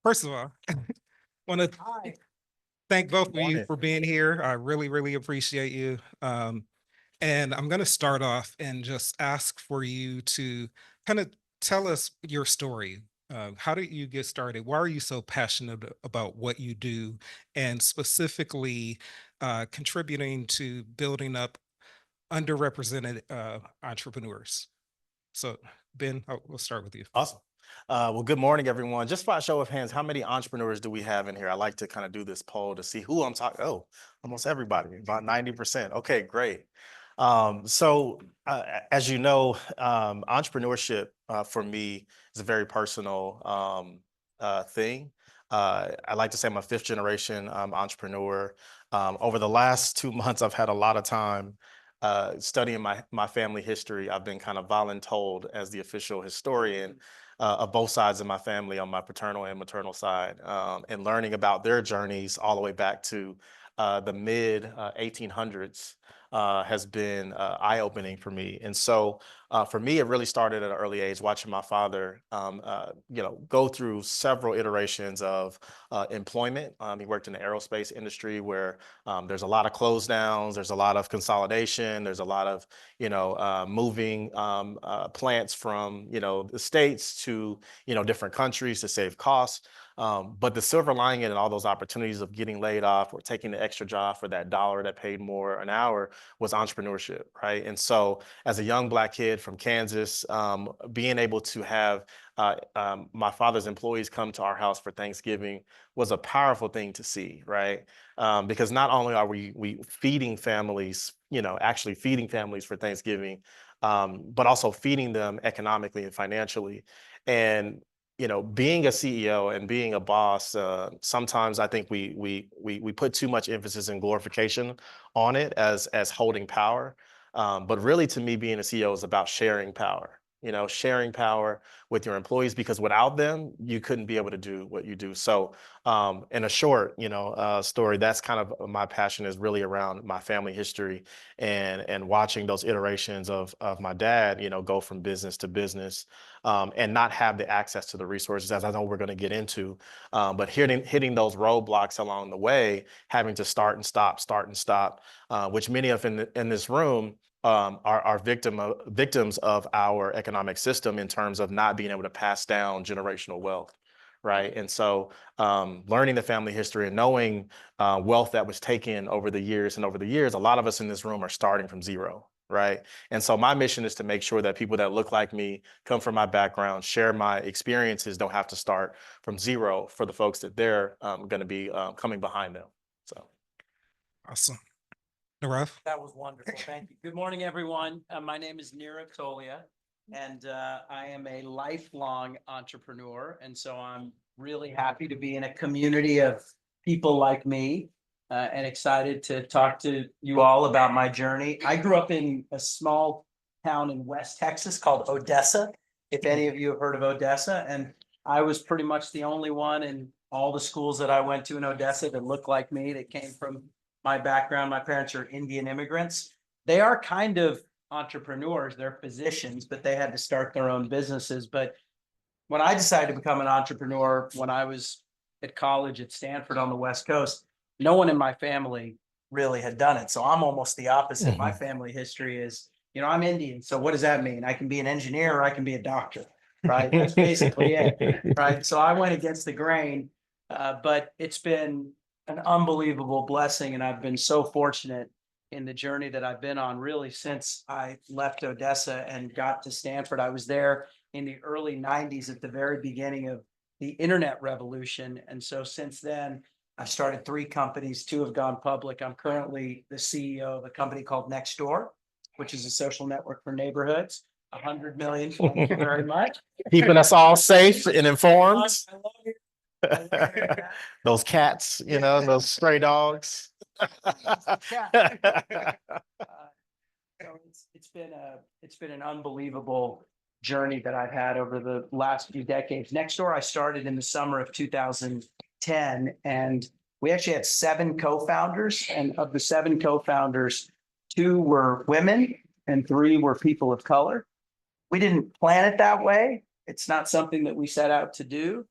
First of all, want to thank both of you Morning. for being here. I really, really appreciate you. And I'm going to start off and just ask for you to kind of tell us your story. How did you get started? Why are you so passionate about what you do, and specifically contributing to building up underrepresented entrepreneurs? So, Ben, we'll start with you. Awesome. Well, good morning, everyone. Just by a show of hands, how many entrepreneurs do we have in here? I like to kind of do this poll to see who I'm talking. Oh, almost everybody, about 90%. Okay, great. As you know, entrepreneurship for me is a very personal thing. I like to say I'm a fifth generation entrepreneur. Over the last 2 months, I've had a lot of time studying my family history. I've been kind of voluntold as the official historian of both sides of my family on my paternal and maternal side, and learning about their journeys all the way back to the mid 1800s has been eye-opening for me. And so for me, it really started at an early age, watching my father, go through several iterations of employment. He worked in the aerospace industry where there's a lot of close downs, there's a lot of consolidation, there's a lot of, moving plants from, the States to, different countries to save costs. But the silver lining in all those opportunities of getting laid off or taking the extra job for that dollar that paid more an hour was entrepreneurship, right? And so as a young Black kid from Kansas, being able to have my father's employees come to our house for Thanksgiving was a powerful thing to see, right? Because not only are we feeding families, actually feeding families for Thanksgiving, but also feeding them economically and financially. And being a CEO and being a boss, sometimes I think we put too much emphasis and glorification on it as holding power. But really, to me, being a CEO is about sharing power. Sharing power with your employees, because without them, you couldn't be able to do what you do. So, in a short, story, that's kind of my passion, is really around my family history and watching those iterations of my dad, go from business to business, and not have the access to the resources, as I know we're going to get into, but hitting those roadblocks along the way, having to start and stop, which many of in this room are victims of our economic system in terms of not being able to pass down generational wealth, right? And so learning the family history and knowing wealth that was taken over the years, a lot of us in this room are starting from zero, right? And so my mission is to make sure that people that look like me, come from my background, share my experiences, don't have to start from zero for the folks that they're going to be coming behind them. So. Awesome. Nirav? That was wonderful. Thank you. Good morning, everyone. My name is Nirav Tolia, and I am a lifelong entrepreneur. And so I'm really happy to be in a community of people like me, and excited to talk to you all about my journey. I grew up in a small town in West Texas called Odessa, if any of you have heard of Odessa. And I was pretty much the only one in all the schools that I went to in Odessa that looked like me, that came from my background. My parents are Indian immigrants. They are kind of entrepreneurs, they're physicians, but they had to start their own businesses. But when I decided to become an entrepreneur, when I was at college at Stanford on the West Coast, no one in my family really had done it. So I'm almost the opposite. My family history is, I'm Indian. So what does that mean? I can be an engineer or I can be a doctor, right? That's basically it, right? So I went against the grain, but it's been an unbelievable blessing. And I've been so fortunate in the journey that I've been on, really, since I left Odessa and got to Stanford. I was there in the early 90s at the very beginning of the internet revolution. And so since then, I've started 3 companies, 2 have gone public. I'm currently the CEO of a company called Nextdoor, which is a social network for neighborhoods. 100 million. Thank you very much. Keeping us all safe and informed. I love it. Those cats, those stray dogs. So it's been an unbelievable journey that I've had over the last few decades. Nextdoor, I started in the summer of 2010, and we actually had 7 co-founders, and of the 7 co-founders, 2 were women and 3 were people of color. We didn't plan it that way. It's not something that we set out to do.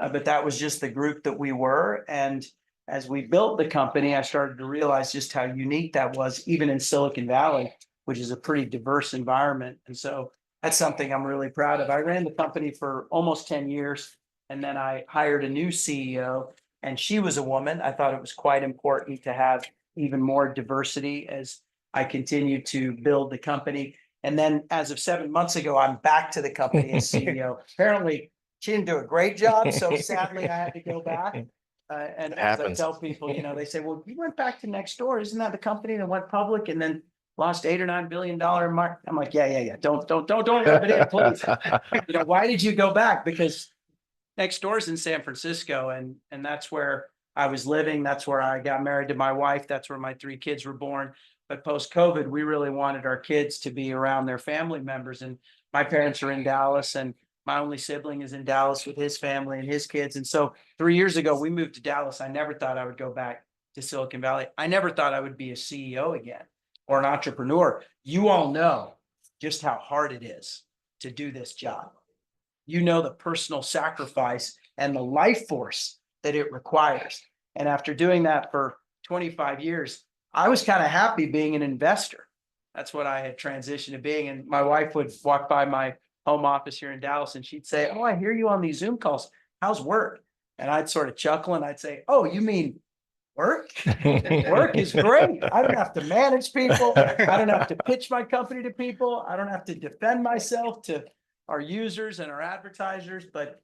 but that was just the group that we were. And as we built the company, I started to realize just how unique that was, even in Silicon Valley, which is a pretty diverse environment. And so that's something I'm really proud of. I ran the company for almost 10 years, and then I hired a new CEO, and she was a woman. I thought it was quite important to have even more diversity as I continued to build the company. And then as of 7 months ago, I'm back to the company as CEO. Apparently, she didn't do a great job, so sadly I had to go back. And as I tell people, they say, well, you went back to Nextdoor. Isn't that the company that went public and then lost $8 or $9 billion market? I'm like, yeah. Don't rub it in, please. Why did you go back? Because Nextdoor is in San Francisco, and that's where I was living. That's where I got married to my wife. That's where my 3 kids were born. But post-COVID, we really wanted our kids to be around their family members. And my parents are in Dallas, and my only sibling is in Dallas with his family and his kids. And so 3 years ago, we moved to Dallas. I never thought I would go back to Silicon Valley. I never thought I would be a CEO again or an entrepreneur. You all know just how hard it is to do this job. You know the personal sacrifice and the life force that it requires. And after doing that for 25 years, I was kind of happy being an investor. That's what I had transitioned to being. And my wife would walk by my home office here in Dallas, and she'd say, oh, I hear you on these Zoom calls. How's work? And I'd sort of chuckle and I'd say, oh, you mean work? Work is great. I don't have to manage people. I don't have to pitch my company to people. I don't have to defend myself to our users and our advertisers. But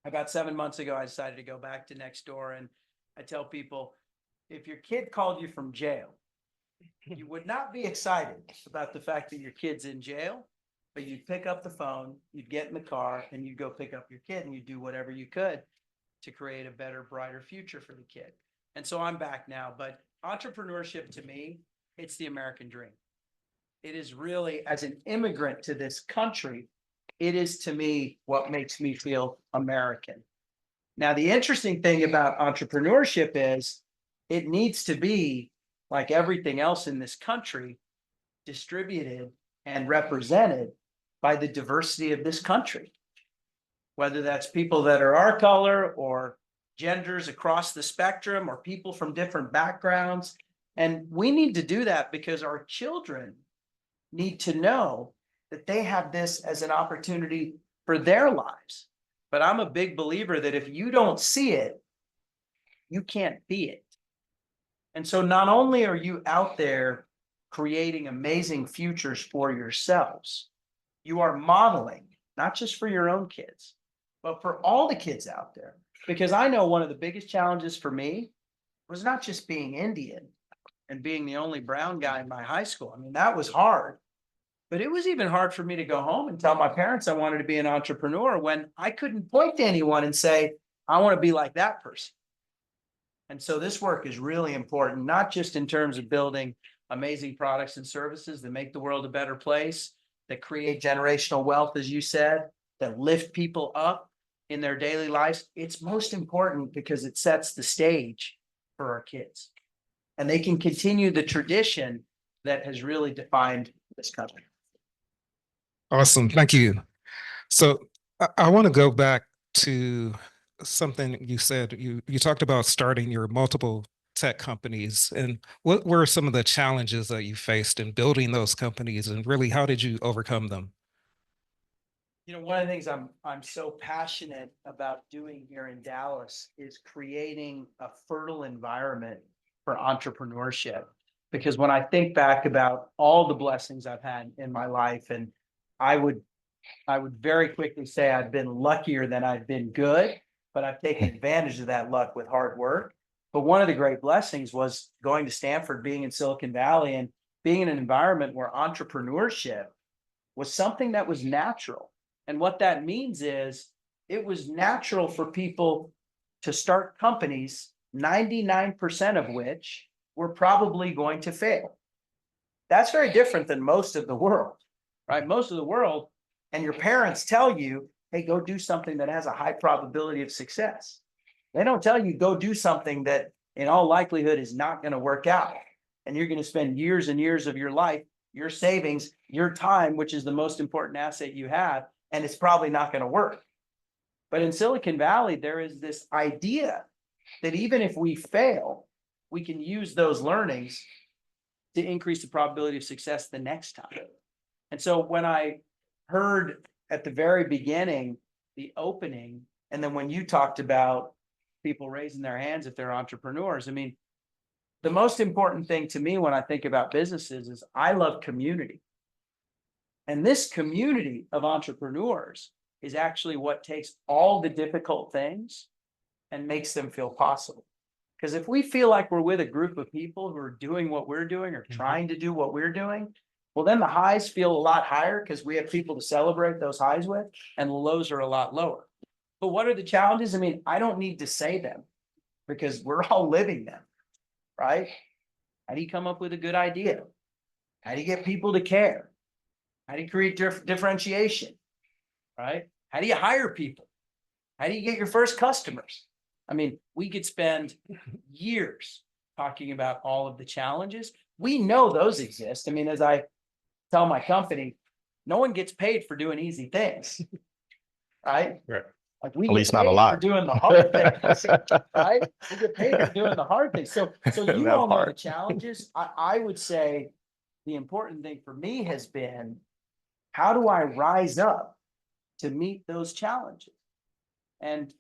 about 7 months ago, I decided to go back to Nextdoor. And I tell people, if your kid called you from jail, you would not be excited about the fact that your kid's in jail, but you'd pick up the phone, you'd get in the car, and you'd go pick up your kid, and you'd do whatever you could to create a better, brighter future for the kid. And so I'm back now. But entrepreneurship, to me, it's the American dream. It is really, as an immigrant to this country, it is, to me, what makes me feel American. Now, the interesting thing about entrepreneurship is it needs to be, like everything else in this country, distributed and represented by the diversity of this country, whether that's people that are our color or genders across the spectrum or people from different backgrounds. And we need to do that because our children need to know that they have this as an opportunity for their lives. But I'm a big believer that if you don't see it, you can't be it. And so not only are you out there creating amazing futures for yourselves, you are modeling, not just for your own kids, but for all the kids out there. Because I know one of the biggest challenges for me was not just being Indian and being the only brown guy in my high school. I mean, that was hard. But it was even hard for me to go home and tell my parents I wanted to be an entrepreneur when I couldn't point to anyone and say, I want to be like that person. And so this work is really important, not just in terms of building amazing products and services that make the world a better place, that create generational wealth, as you said, that lift people up in their daily lives. It's most important because it sets the stage for our kids. And they can continue the tradition that has really defined this country. Awesome. Thank you. So I want to go back to something you said. You talked about starting your multiple tech companies, and what were some of the challenges that you faced in building those companies, and really how did you overcome them? One of the things I'm so passionate about doing here in Dallas is creating a fertile environment for entrepreneurship. Because when I think back about all the blessings I've had in my life, and I would very quickly say I've been luckier than I've been good, but I've taken advantage of that luck with hard work. But one of the great blessings was going to Stanford, being in Silicon Valley, and being in an environment where entrepreneurship was something that was natural. And what that means is it was natural for people to start companies, 99% of which were probably going to fail. That's very different than most of the world, right? Most of the world, and your parents tell you, hey, go do something that has a high probability of success. They don't tell you go do something that in all likelihood is not going to work out. And you're going to spend years and years of your life, your savings, your time, which is the most important asset you have, and it's probably not going to work. But in Silicon Valley, there is this idea that even if we fail, we can use those learnings to increase the probability of success the next time. And so when I heard at the very beginning, the opening, and then when you talked about people raising their hands if they're entrepreneurs, I mean, the most important thing to me when I think about businesses is I love community. And this community of entrepreneurs is actually what takes all the difficult things and makes them feel possible. Because if we feel like we're with a group of people who are doing what we're doing or trying to do what we're doing, well, then the highs feel a lot higher because we have people to celebrate those highs with, and the lows are a lot lower. But what are the challenges? I mean, I don't need to say them because we're all living them, right? How do you come up with a good idea? How do you get people to care? How do you create differentiation, right? How do you hire people? How do you get your first customers? I mean, we could spend years talking about all of the challenges. We know those exist. I mean, as I tell my company, no one gets paid for doing easy things, right? Right. Like we At get least not a paid lot. for doing the hard things, right? We get paid for doing the hard things. So you That all know the part. challenges. I would say the important thing for me has been, how do I rise up to meet those challenges? And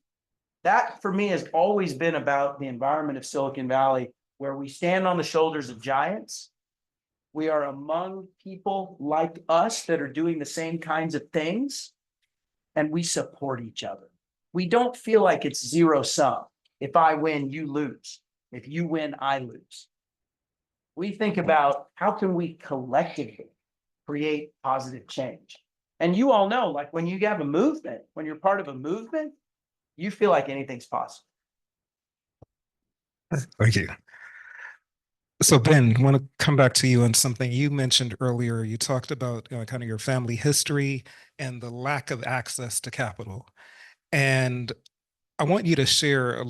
that for me has always been about the environment of Silicon Valley, where we stand on the shoulders of giants. We are among people like us that are doing the same kinds of things, and we support each other. We don't feel like it's zero sum. If I win, you lose. If you win, I lose. We think about how can we collectively create positive change. And you all know, like when you have a movement, when you're part of a movement, you feel like anything's possible. Thank you. So Ben, I want to come back to you on something you mentioned earlier. You talked about kind of your family history and the lack of access to capital. And I want you to share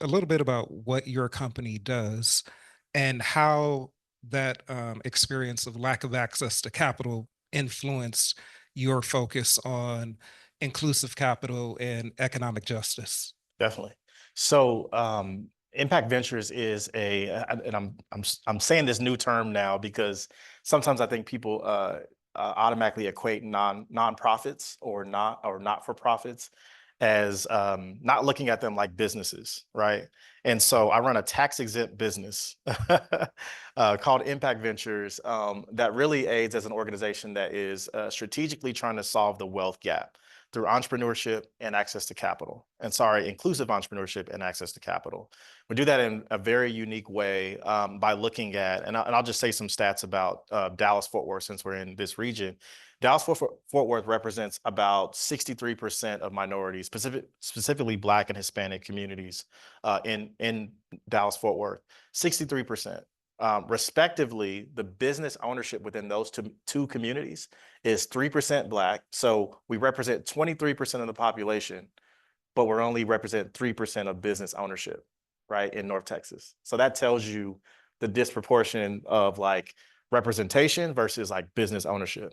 a little bit about what your company does and how that experience of lack of access to capital influenced your focus on inclusive capital and economic justice. Definitely. So Impact Ventures is and I'm saying this new term now because sometimes I think people automatically equate nonprofits or not for profits as not looking at them like businesses, right? And so I run a tax exempt business called Impact Ventures that really aids as an organization that is strategically trying to solve the wealth gap through entrepreneurship and access to capital. And sorry, inclusive entrepreneurship and access to capital. We do that in a very unique way by looking at, and I'll just say some stats about Dallas-Fort Worth since we're in this region. Dallas-Fort Worth represents about 63% of minorities, specifically Black and Hispanic communities in Dallas-Fort Worth, 63%. Respectively, the business ownership within those two communities is 3% Black. So we represent 23% of the population, but we're only represent 3% of business ownership, right, in North Texas. So that tells you the disproportion of like representation versus like business ownership.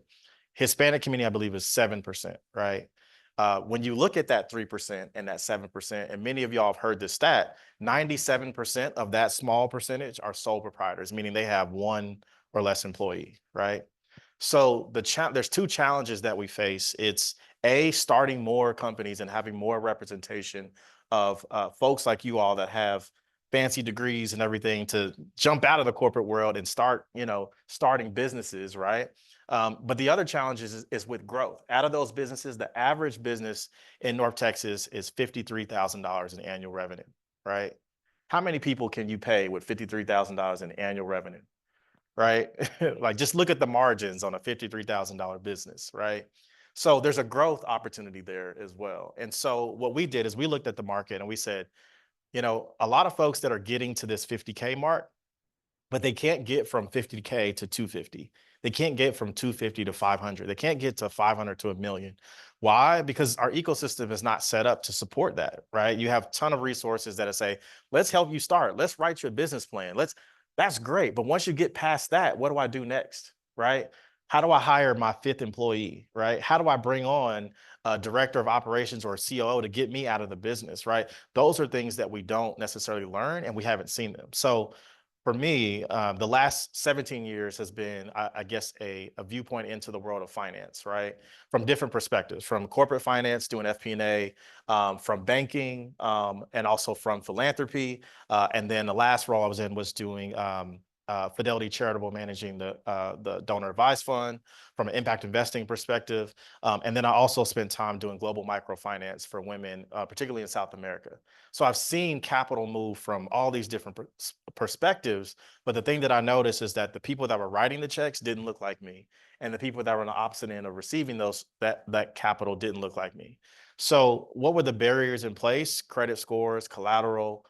Hispanic community, I believe, is 7%, right? When you look at that 3% and that 7%, and many of y'all have heard this stat, 97% of that small percentage are sole proprietors, meaning they have one or less employee, right? So there's two challenges that we face. It's starting more companies and having more representation of folks like you all that have fancy degrees and everything to jump out of the corporate world and start, starting businesses, right? But the other challenge is with growth. Out of those businesses, the average business in North Texas is $53,000 in annual revenue, right? How many people can you pay with $53,000 in annual revenue, right? Like just look at the margins on a $53,000 business, right? So there's a growth opportunity there as well. And so what we did is we looked at the market and we said, a lot of folks that are getting to this 50K mark, but they can't get from 50K to 250. They can't get from 250 to 500. They can't get to 500 to $1 million. Why? Because our ecosystem is not set up to support that, right? You have a ton of resources that say, let's help you start. Let's write your business plan. That's great. But once you get past that, what do I do next, right? How do I hire my 5th employee, right? How do I bring on a director of operations or a COO to get me out of the business, right? Those are things that we don't necessarily learn and we haven't seen them. So for me, the last 17 years has been, I guess, a viewpoint into the world of finance, right? From different perspectives, from corporate finance, doing FP&A, from banking, and also from philanthropy. And then the last role I was in was doing Fidelity Charitable, managing the donor advised fund from an impact investing perspective. And then I also spent time doing global microfinance for women, particularly in South America. So I've seen capital move from all these different perspectives. But the thing that I noticed is that the people that were writing the checks didn't look like me. And the people that were on the opposite end of receiving that capital didn't look like me. So what were the barriers in place? Credit scores, collateral,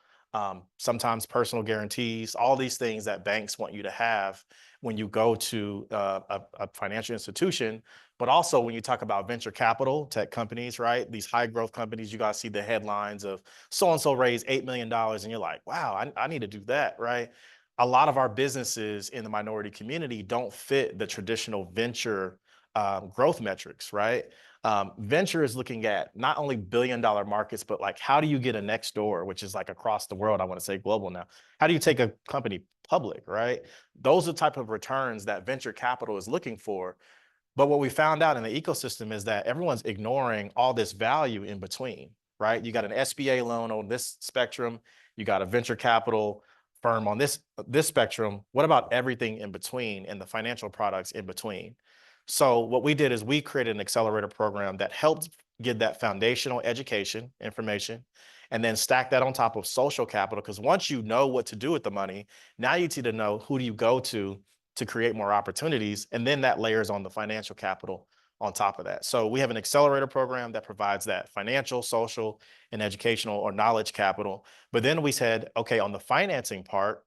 sometimes personal guarantees, all these things that banks want you to have when you go to a financial institution. But also when you talk about venture capital, tech companies, right? These high growth companies, you guys see the headlines of so-and-so raised $8 million and you're like, wow, I need to do that, right? A lot of our businesses in the minority community don't fit the traditional venture growth metrics, right? Venture is looking at not only billion-dollar markets, but like, how do you get a Nextdoor, which is like across the world, I want to say global now. How do you take a company public, right? Those are the type of returns that venture capital is looking for. But what we found out in the ecosystem is that everyone's ignoring all this value in between, right? You got an SBA loan on this spectrum, you got a venture capital firm on this spectrum. What about everything in between and the financial products in between? So what we did is we created an accelerator program that helped get that foundational education information and then stack that on top of social capital. Because once you know what to do with the money, now you need to know who do you go to create more opportunities. And then that layers on the financial capital on top of that. So we have an accelerator program that provides that financial, social, and educational or knowledge capital. But then we said, okay, on the financing part,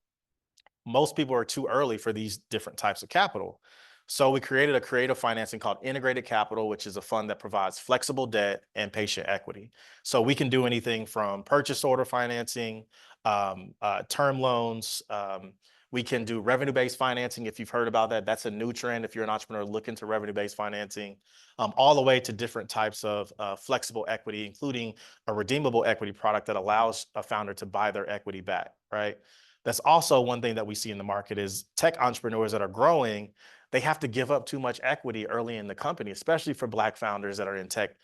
most people are too early for these different types of capital. So we created a creative financing called Integrated Capital, which is a fund that provides flexible debt and patient equity. So we can do anything from purchase order financing, term loans. We can do revenue-based financing. If you've heard about that, that's a new trend. If you're an entrepreneur looking to revenue-based financing, all the way to different types of flexible equity, including a redeemable equity product that allows a founder to buy their equity back, right? That's also one thing that we see in the market is tech entrepreneurs that are growing, they have to give up too much equity early in the company, especially for Black founders that are in tech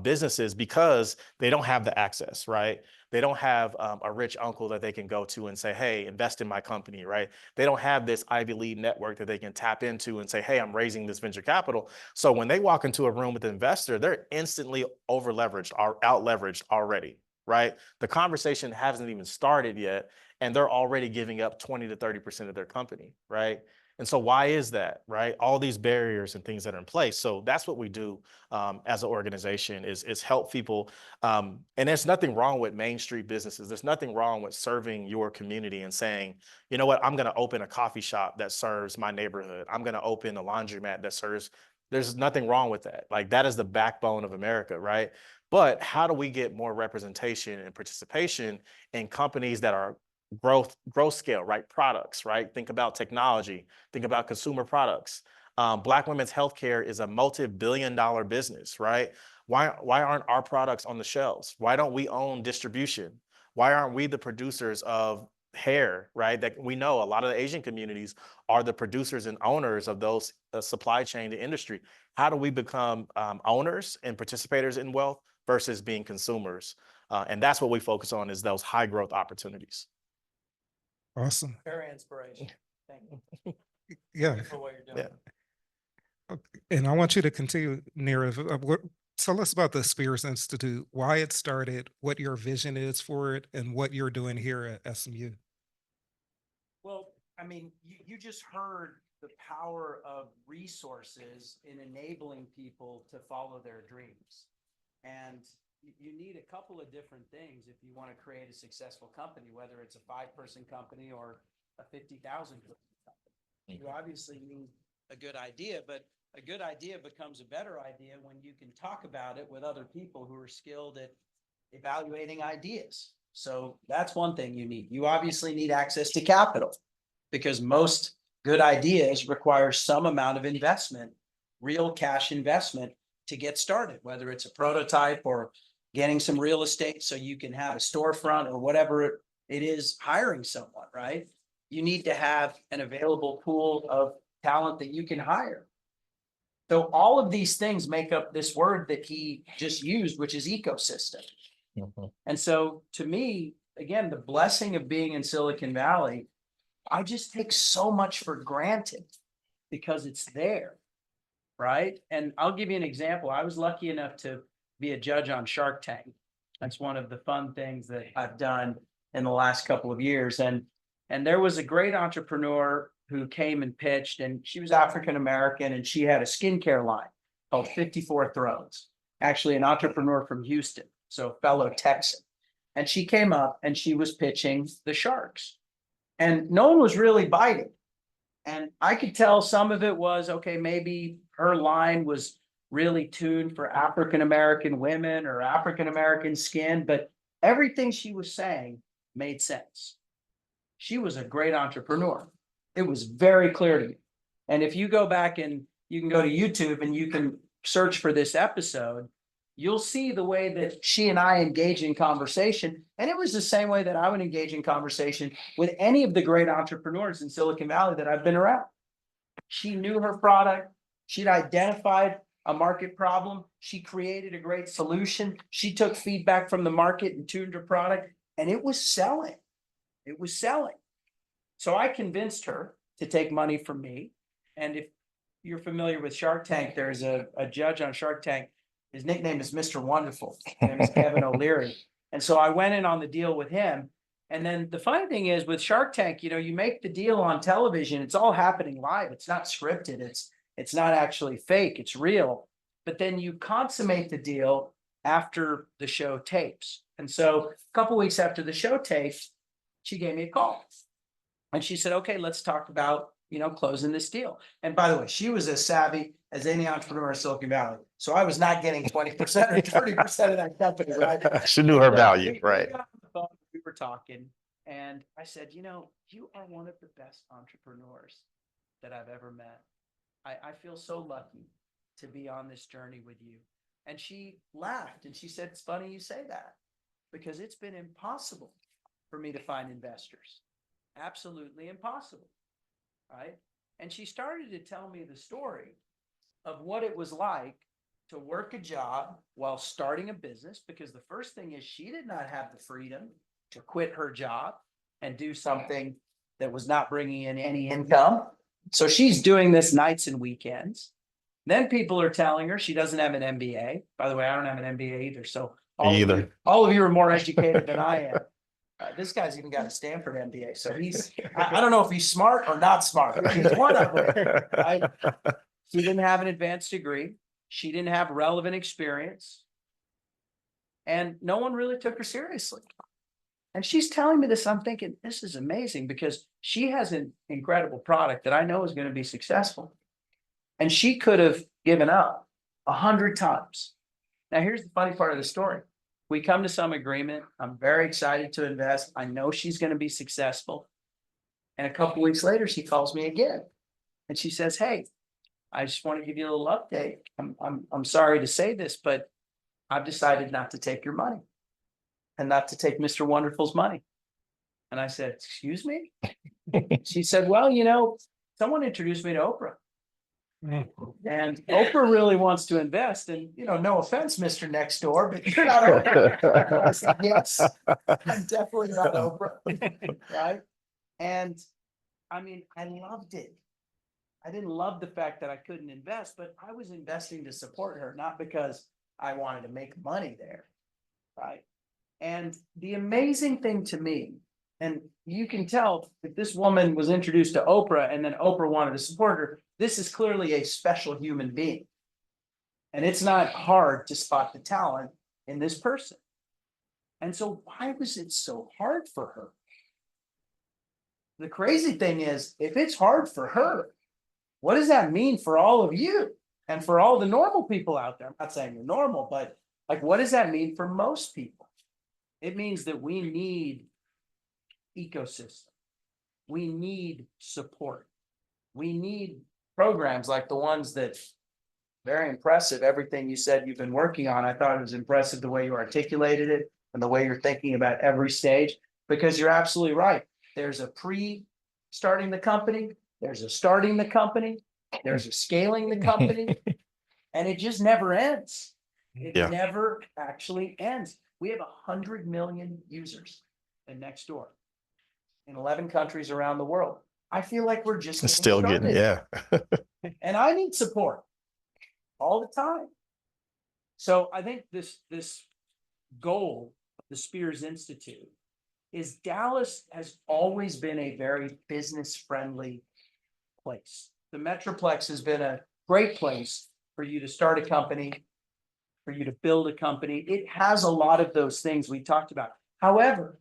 businesses, because they don't have the access, right? They don't have a rich uncle that they can go to and say, hey, invest in my company, right? They don't have this Ivy League network that they can tap into and say, hey, I'm raising this venture capital. So when they walk into a room with an investor, they're instantly over leveraged or out leveraged already, right? The conversation hasn't even started yet, and they're already giving up 20 to 30% of their company, right? And so why is that, right? All these barriers and things that are in place. So that's what we do as an organization is help people. And there's nothing wrong with Main Street businesses. There's nothing wrong with serving your community and saying, you know what, I'm going to open a coffee shop that serves my neighborhood. I'm going to open a laundromat that serves. There's nothing wrong with that. Like, that is the backbone of America, right? But how do we get more representation and participation in companies that are growth scale, right? Products, right? Think about technology, think about consumer products. Black women's healthcare is a multi-billion-dollar business, right? Why aren't our products on the shelves? Why don't we own distribution? Why aren't we the producers of hair, right? That we know a lot of the Asian communities are the producers and owners of those supply chain to industry. How do we become owners and participators in wealth versus being consumers? And that's what we focus on, is those high growth opportunities. Awesome. Very inspirational. Thank you. Yeah. Thank you for what you're doing. And I want you to continue, Nirav. Tell us about the Spears Institute, why it started, what your vision is for it, and what you're doing here at SMU. Well, I mean, you just heard the power of resources in enabling people to follow their dreams. And you need a couple of different things if you want to create a successful company, whether it's a 5-person company or a 50,000 person company. You obviously need a good idea, but a good idea becomes a better idea when you can talk about it with other people who are skilled at evaluating ideas. So that's one thing you need. You obviously need access to capital, because most good ideas require some amount of investment, real cash investment to get started, whether it's a prototype or getting some real estate so you can have a storefront or whatever it is, hiring someone, right? You need to have an available pool of talent that you can hire. So all of these things make up this word that he just used, which is ecosystem. And so to me, again, the blessing of being in Silicon Valley, I just take so much for granted because it's there, right? And I'll give you an example. I was lucky enough to be a judge on Shark Tank. That's one of the fun things that I've done in the last couple of years. And there was a great entrepreneur who came and pitched, and she was African American, and she had a skincare line called 54 Thrones. Actually, an entrepreneur from Houston, so a fellow Texan. And she came up and she was pitching the sharks, and no one was really biting. And I could tell some of it was, okay, maybe her line was really tuned for African American women or African American skin, but everything she was saying made sense. She was a great entrepreneur. It was very clear to me. And if you go back and you can go to YouTube and you can search for this episode, you'll see the way that she and I engage in conversation. And it was the same way that I would engage in conversation with any of the great entrepreneurs in Silicon Valley that I've been around. She knew her product. She'd identified a market problem. She created a great solution. She took feedback from the market and tuned her product, and it was selling. It was selling. So I convinced her to take money from me. And if you're familiar with Shark Tank, there's a judge on Shark Tank. His nickname is Mr. Wonderful. His name is Kevin O'Leary. And so I went in on the deal with him. And then the funny thing is with Shark Tank, you make the deal on television. It's all happening live. It's not scripted. It's not actually fake. It's real. But then you consummate the deal after the show tapes. And so a couple weeks after the show tapes, she gave me a call. And she said, okay, let's talk about, closing this deal. And by the way, she was as savvy as any entrepreneur in Silicon Valley. So I was not getting 20% or 30% of that company, right? She knew her value, right? We were talking, and I said, you are one of the best entrepreneurs that I've ever met. I feel so lucky to be on this journey with you. And she laughed and she said, it's funny you say that, because it's been impossible for me to find investors. Absolutely impossible, right? And she started to tell me the story of what it was like to work a job while starting a business, because the first thing is she did not have the freedom to quit her job and do something that was not bringing in any income. So she's doing this nights and weekends. Then people are telling her she doesn't have an MBA. By the way, I don't have an MBA either. So all of you are more educated than I am. This guy's even got a Stanford MBA. So I don't know if he's smart or not smart. He's one of them. Right? She didn't have an advanced degree. She didn't have relevant experience. And no one really took her seriously. And she's telling me this. I'm thinking, this is amazing, because she has an incredible product that I know is going to be successful. And she could have given up 100 times. Now, here's the funny part of the story. We come to some agreement. I'm very excited to invest. I know she's going to be successful. And a couple of weeks later, she calls me again. And she says, hey, I just want to give you a little update. I'm sorry to say this, but I've decided not to take your money and not to take Mr. Wonderful's money. And I said, excuse me? She said, well, someone introduced me to Oprah. And Oprah really wants to invest. And, no offense, Mr. Nextdoor, but you're not Oprah. I said, yes, I'm definitely not Oprah. Right. And I loved it. I didn't love the fact that I couldn't invest, but I was investing to support her, not because I wanted to make money there. Right. And the amazing thing to me, and you can tell if this woman was introduced to Oprah and then Oprah wanted to support her, this is clearly a special human being. And it's not hard to spot the talent in this person. And so why was it so hard for her? The crazy thing is, if it's hard for her, what does that mean for all of you and for all the normal people out there? I'm not saying you're normal, but what does that mean for most people? It means that we need ecosystem. We need support. we need programs like the ones that, very impressive, everything you said you've been working on. I thought it was impressive the way you articulated it and the way you're thinking about every stage, because you're absolutely right. There's a pre-starting the company, there's a starting the company, there's a scaling the company, and it just never ends. It Yeah. never actually ends. We have 100 million users in Nextdoor in 11 countries around the world. I feel like we're just Still getting, started. yeah. And I need support all the time. So I think this goal of the Spears Institute is Dallas has always been a very business friendly place. The Metroplex has been a great place for you to start a company, for you to build a company. It has a lot of those things we talked about. However,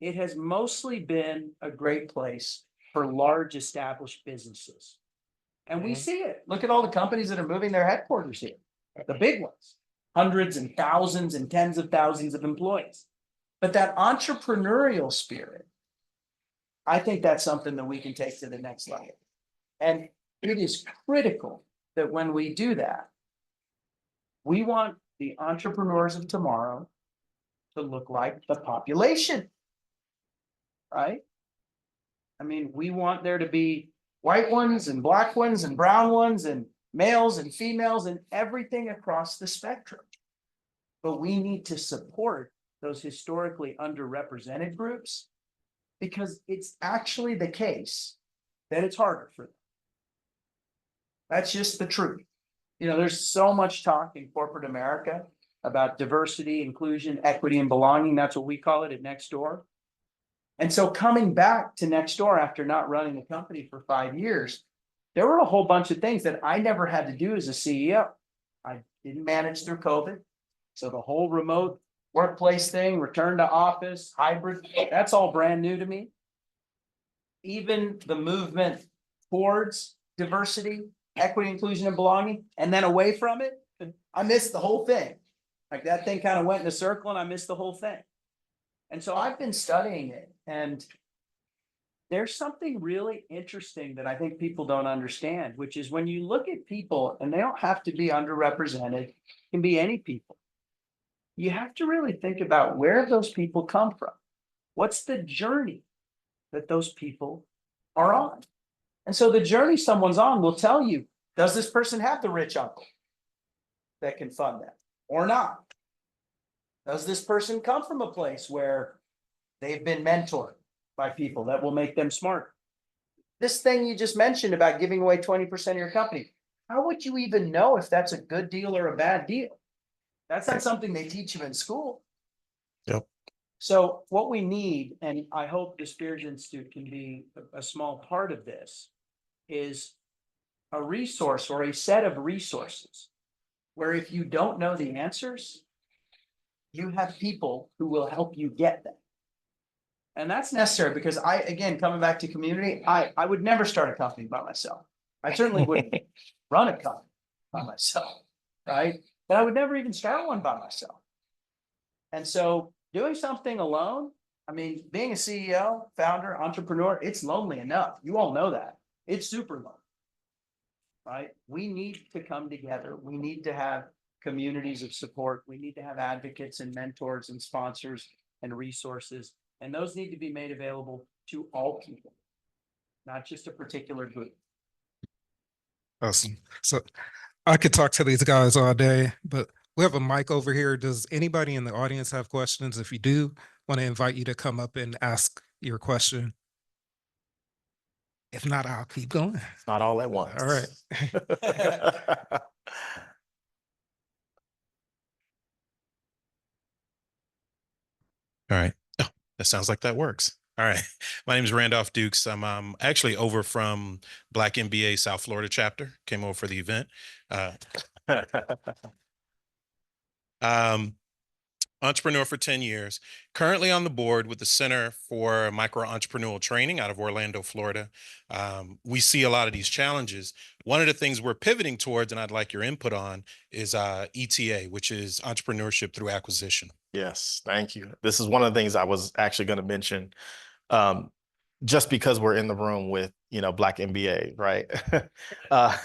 it has mostly been a great place for large established businesses. And we see it. Look at all the companies that are moving their headquarters here, the big ones, hundreds and thousands and tens of thousands of employees. But that entrepreneurial spirit, I think that's something that we can take to the next level. And it is critical that when we do that, we want the entrepreneurs of tomorrow to look like the population, right? I mean, we want there to be white ones and black ones and brown ones and males and females and everything across the spectrum. But we need to support those historically underrepresented groups, because it's actually the case that it's harder for them. That's just the truth. You know, there's so much talk in corporate America about diversity, inclusion, equity, and belonging. That's what we call it at Nextdoor. And so coming back to Nextdoor after not running the company for 5 years, there were a whole bunch of things that I never had to do as a CEO. I didn't manage through COVID. So the whole remote workplace thing, return to office, hybrid, that's all brand new to me. Even the movement towards diversity, equity, inclusion, and belonging, and then away from it, I missed the whole thing. Like that thing kind of went in a circle and I missed the whole thing. And so I've been studying it, and there's something really interesting that I think people don't understand, which is when you look at people, and they don't have to be underrepresented, it can be any people. You have to really think about where those people come from. What's the journey that those people are on? And so the journey someone's on will tell you, does this person have the rich uncle that can fund them or not? Does this person come from a place where they've been mentored by people that will make them smart? This thing you just mentioned about giving away 20% of your company, how would you even know if that's a good deal or a bad deal? That's not something they teach you in school. Yep. So what we need, and I hope the Spears Institute can be a small part of this, is a resource or a set of resources where if you don't know the answers, you have people who will help you get them. And that's necessary because again, coming back to community, I would never start a company by myself. I certainly wouldn't run a company by myself, right? But I would never even start one by myself. And so doing something alone, I mean, being a CEO, founder, entrepreneur, it's lonely enough. You all know that. It's super lonely, right? We need to come together. We need to have communities of support. We need to have advocates and mentors and sponsors and resources. And those need to be made available to all people, not just a particular group. Awesome. So I could talk to these guys all day, but we have a mic over here. Does anybody in the audience have questions? If you do, want to invite you to come up and ask your question. If not, I'll keep going. It's not all at once. All right. All right. Oh, that sounds like that works. All right. My name is Randolph Dukes. I'm actually over from Black MBA South Florida chapter. Came over for the event. Entrepreneur for 10 years. Currently on the board with the Center for Micro Entrepreneurial Training out of Orlando, Florida. We see a lot of these challenges. One of the things we're pivoting towards, and I'd like your input on, is ETA, which is entrepreneurship through acquisition. Yes, thank you. This is one of the things I was actually going to mention. just because we're in the room with, Black MBA, right? uh,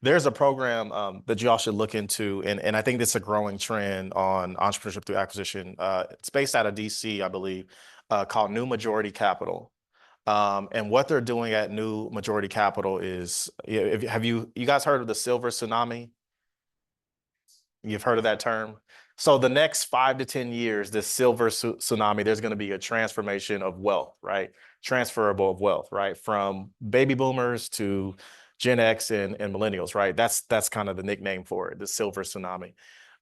there's a program that you all should look into, and I think it's a growing trend on entrepreneurship through acquisition. It's based out of DC, I believe, called New Majority Capital. And what they're doing at New Majority Capital is, have you guys heard of the silver tsunami? You've heard of that term? So the next 5 to 10 years, this silver tsunami, there's going to be a transformation of wealth, right? Transferable of wealth, right? From baby boomers to Gen X and millennials, right? That's kind of the nickname for it, the silver tsunami.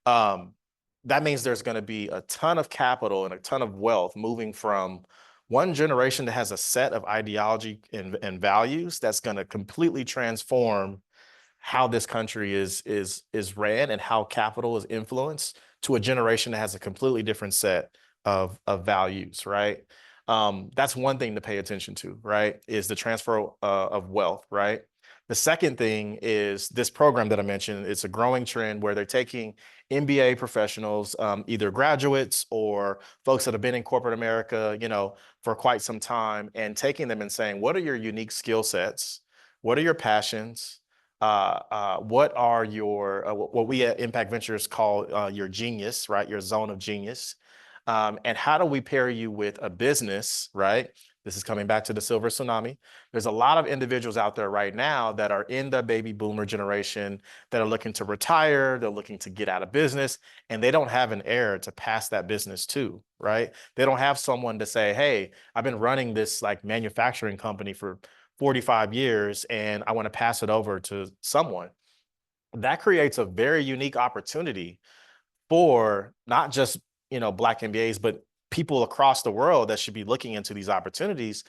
That means there's going to be a ton of capital and a ton of wealth moving from one generation that has a set of ideology and values that's going to completely transform how this country is ran and how capital is influenced, to a generation that has a completely different set of values, right? That's one thing to pay attention to, right? Is the transfer of wealth, right? The second thing is this program that I mentioned. It's a growing trend where they're taking MBA professionals, either graduates or folks that have been in corporate America, for quite some time, and taking them and saying, what are your unique skill sets? What are your passions? What are your what we at Impact Ventures call your genius, right? Your zone of genius. And how do we pair you with a business, right? This is coming back to the silver tsunami. There's a lot of individuals out there right now that are in the baby boomer generation that are looking to retire, they're looking to get out of business, and they don't have an heir to pass that business to, right? They don't have someone to say, hey, I've been running this like manufacturing company for 45 years and I want to pass it over to someone. That creates a very unique opportunity for not just, Black MBAs, but people across the world that should be looking into these opportunities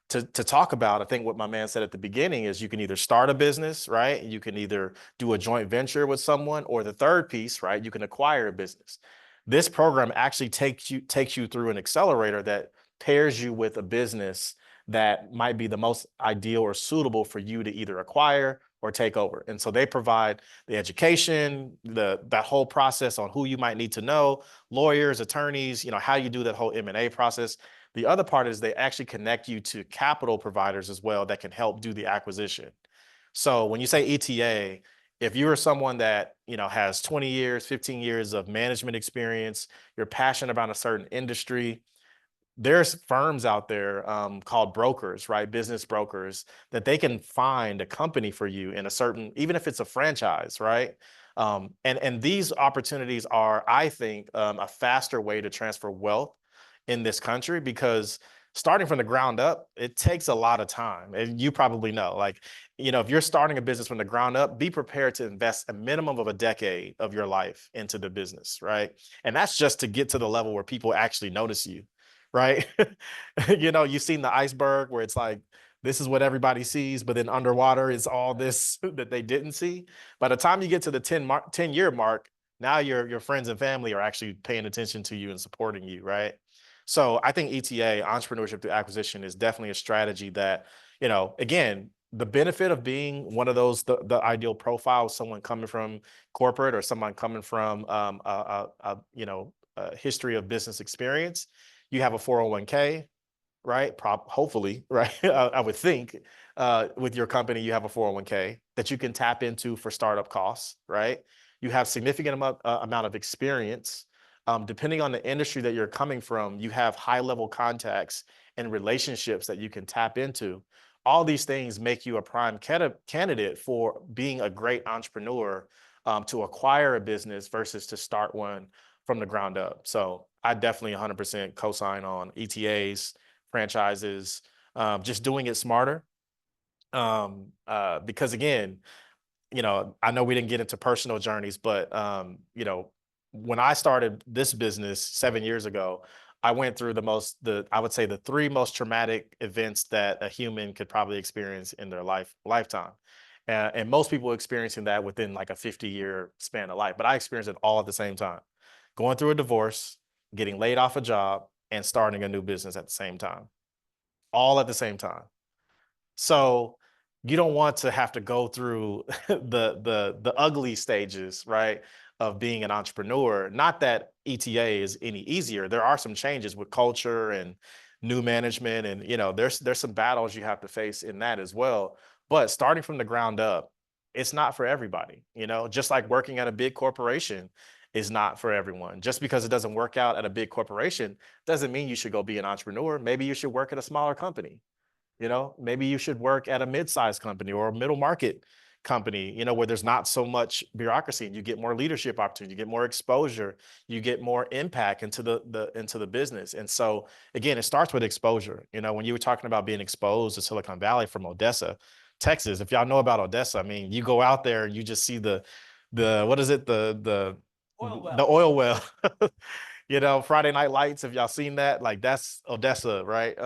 to talk about. I think what my man said at the beginning is you can either start a business, right? You can either do a joint venture with someone, or the third piece, right? You can acquire a business. This program actually takes you through an accelerator that pairs you with a business that might be the most ideal or suitable for you to either acquire or take over. And so they provide the education, that whole process on who you might need to know, lawyers, attorneys, how you do that whole M&A process. The other part is they actually connect you to capital providers as well that can help do the acquisition. So when you say ETA, if you are someone that, has 20 years, 15 years of management experience, you're passionate about a certain industry, there's firms out there called brokers, right? Business brokers, that they can find a company for you in a certain, even if it's a franchise, right? And these opportunities are, I think, a faster way to transfer wealth in this country, because starting from the ground up, it takes a lot of time. And you probably know, like, if you're starting a business from the ground up, be prepared to invest a minimum of a decade of your life into the business, right? And that's just to get to the level where people actually notice you, right? You've seen the iceberg where it's like, this is what everybody sees, but then underwater is all this that they didn't see. By the time you get to the 10-year mark, now your friends and family are actually paying attention to you and supporting you, right? So I think ETA, entrepreneurship through acquisition, is definitely a strategy that, again, the benefit of being one of those, the ideal profile, someone coming from corporate or someone coming from a history of business experience, you have a 401k, right? Hopefully, right? I would think with your company, you have a 401k that you can tap into for startup costs, right? You have significant amount of experience. Depending on the industry that you're coming from, you have high level contacts and relationships that you can tap into. All these things make you a prime candidate for being a great entrepreneur, to acquire a business versus to start one from the ground up. So I definitely 100% co-sign on ETAs, franchises, just doing it smarter. Because again, I know we didn't get into personal journeys, but when I started this business 7 years ago, I went through I would say the three most traumatic events that a human could probably experience in their lifetime. And most people experiencing that within like a 50-year span of life, but I experienced it all at the same time. Going through a divorce, getting laid off a job, and starting a new business at the same time, all at the same time. So you don't want to have to go through the ugly stages, right, of being an entrepreneur. Not that ETA is any easier. There are some changes with culture and new management, and there's some battles you have to face in that as well. But starting from the ground up, it's not for everybody. Just like working at a big corporation is not for everyone. Just because it doesn't work out at a big corporation doesn't mean you should go be an entrepreneur. Maybe you should work at a smaller company. Maybe you should work at a mid-sized company or a middle market company, where there's not so much bureaucracy, and you get more leadership opportunity, you get more exposure, you get more impact into the business. And so again, it starts with exposure. When you were talking about being exposed to Silicon Valley from Odessa, Texas, if y'all know about Odessa, I mean, you go out there and you just see the what is it? The Oil well. the oil well. Friday Night Lights, if y'all seen that, like that's Odessa, right?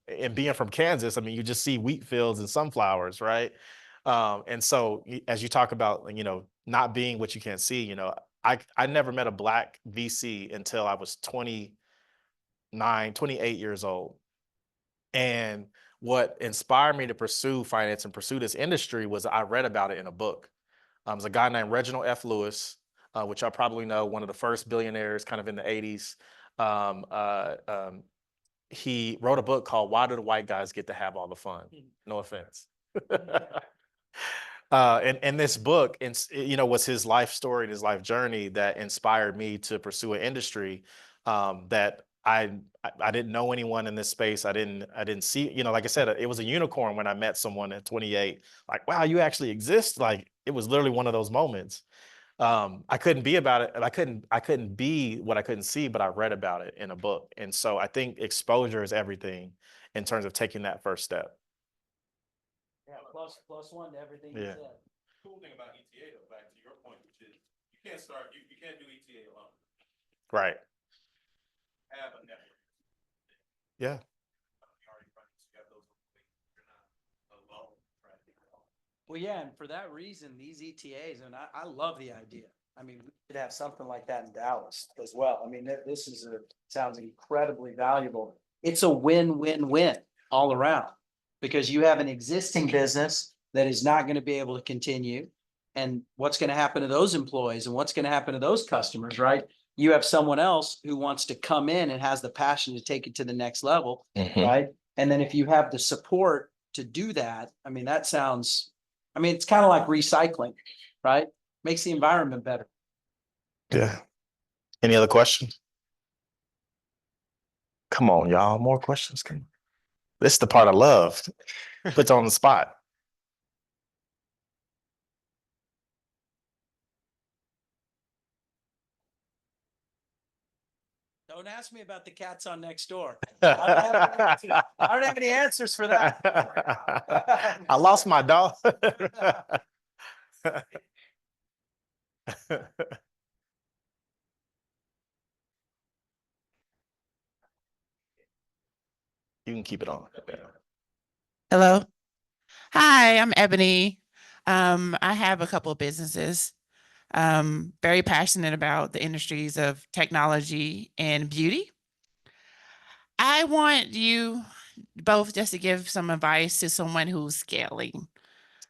And being from Kansas, I mean, you just see wheat fields and sunflowers, right? And so as you talk about, not being what you can't see, I never met a Black VC until I was 28 years old. And what inspired me to pursue finance and pursue this industry was I read about it in a book. There's a guy named Reginald F. Lewis, which I probably know, one of the first billionaires kind of in the 80s. He wrote a book called Why Do the White Guys Get to Have All the Fun? No offense. And this book, was his life story and his life journey that inspired me to pursue an industry that I didn't know anyone in this space. I didn't see, like I said, it was a unicorn when I met someone at 28. Like, wow, you actually exist. Like, it was literally one of those moments. I couldn't be about it, and I couldn't be what I couldn't see, but I read about it in a book. And so I think exposure is everything in terms of taking that first step. Yeah, plus one to everything you Yeah. said. Cool thing about ETA, though, back to your point, which is you can't do ETA alone. Right. Have a network. Yeah. You already running, so you have those employees. You're not alone trying to figure it out. Well, yeah, and for that reason, these ETAs, and I love the idea. I mean, we could have something like that in Dallas as well. I mean, this sounds incredibly valuable. It's a win-win-win all around, because you have an existing business that is not going to be able to continue. And what's going to happen to those employees, and what's going to happen to those customers, right? You have someone else who wants to come in and has the passion to take it to the next level, right? And then if you have the support to do that, I mean, it's kind of like recycling, right? Makes the environment better. Yeah. Any other questions? Come on, y'all. More questions. Come on. This is the part I love. Puts on the spot. Don't ask me about the cats on Nextdoor. I don't have any answers for that. I lost my dog. You can keep it on. Hello. Hi, I'm Ebony. I have a couple of businesses. Very passionate about the industries of technology and beauty. I want you both just to give some advice to someone who's scaling.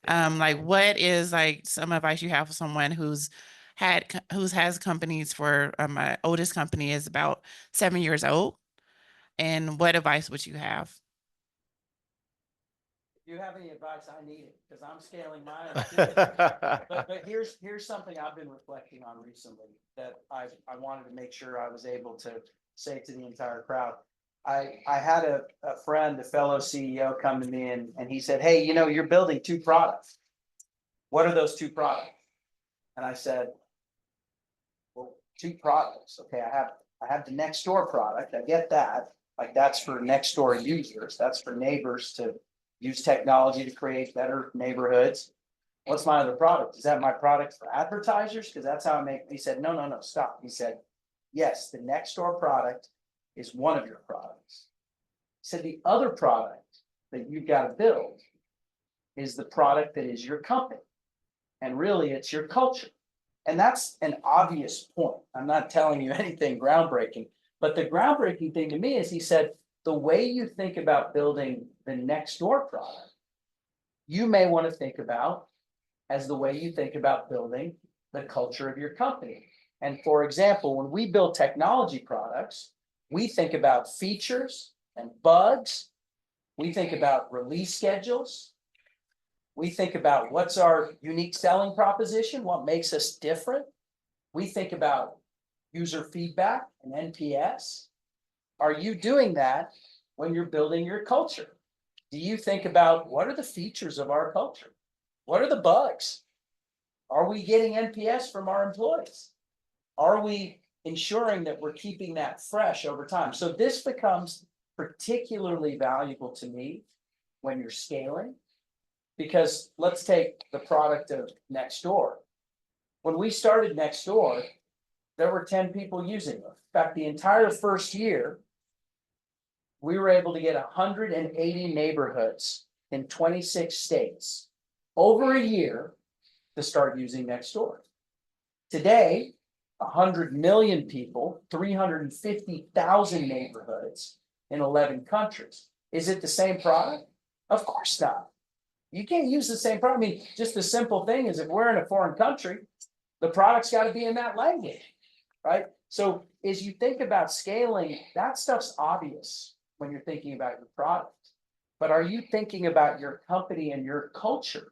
Like, what is like some advice you have for someone who's has companies for my oldest company is about 7 years old, and what advice would you have? If you have any advice, I need it, because I'm scaling mine. But here's something I've been reflecting on recently that I wanted to make sure I was able to say to the entire crowd. I had a friend, a fellow CEO, come to me and he said, "Hey, you're building two products. What are those two products?" And I said, "Well, two products. Okay, I have the Nextdoor product. I get that. Like, that's for Nextdoor users. That's for neighbors to use technology to create better neighborhoods. What's my other product? Is that my product for advertisers? Because that's how I make." He said, no, stop. He said, "Yes, the Nextdoor product is one of your products." He said, "The other product that you've got to build is the product that is your company. And really, it's your culture." And that's an obvious point. I'm not telling you anything groundbreaking, but the groundbreaking thing to me is he said, the way you think about building the Nextdoor product, you may want to think about as the way you think about building the culture of your company. And for example, when we build technology products, we think about features and bugs. We think about release schedules. We think about what's our unique selling proposition, what makes us different. We think about user feedback and NPS. Are you doing that when you're building your culture? Do you think about what are the features of our culture? What are the bugs? Are we getting NPS from our employees? Are we ensuring that we're keeping that fresh over time? So this becomes particularly valuable to me when you're scaling, because let's take the product of Nextdoor. When we started Nextdoor, there were 10 people using it. In fact, the entire first year, we were able to get 180 neighborhoods in 26 states over a year to start using Nextdoor. Today, 100 million people, 350,000 neighborhoods in 11 countries. Is it the same product? Of course not. You can't use the same product. I mean, just the simple thing is if we're in a foreign country, the product's got to be in that language, right? So as you think about scaling, that stuff's obvious when you're thinking about your product. But are you thinking about your company and your culture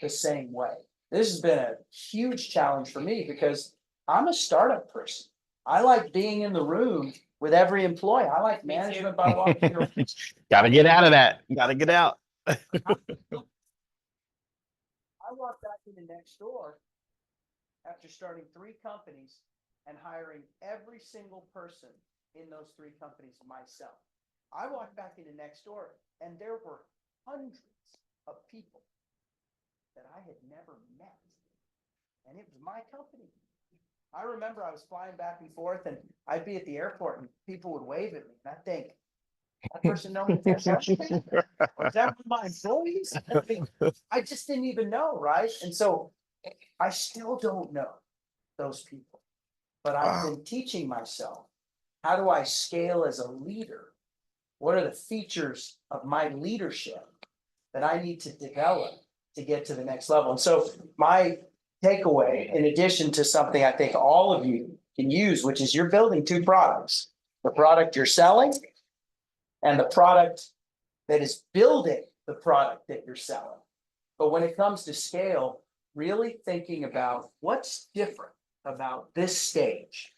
the same way? This has been a huge challenge for me because I'm a startup person. I like being in the room with every employee. I like management by walking around. Gotta get out of that. Gotta get out. I walked back into Nextdoor after starting 3 companies and hiring every single person in those 3 companies myself. I walked back into Nextdoor and there were hundreds of people that I had never met. And it was my company. I remember I was flying back and forth and I'd be at the airport and people would wave at me. And I think, that person know me? Was that one of my employees? I mean, I just didn't even know, right? And so I still don't know those people, but I've been teaching myself, how do I scale as a leader? What are the features of my leadership that I need to develop to get to the next level? And so my takeaway, in addition to something I think all of you can use, which is you're building 2 products, the product you're selling and the product that is building the product that you're selling. But when it comes to scale, really thinking about what's different about this stage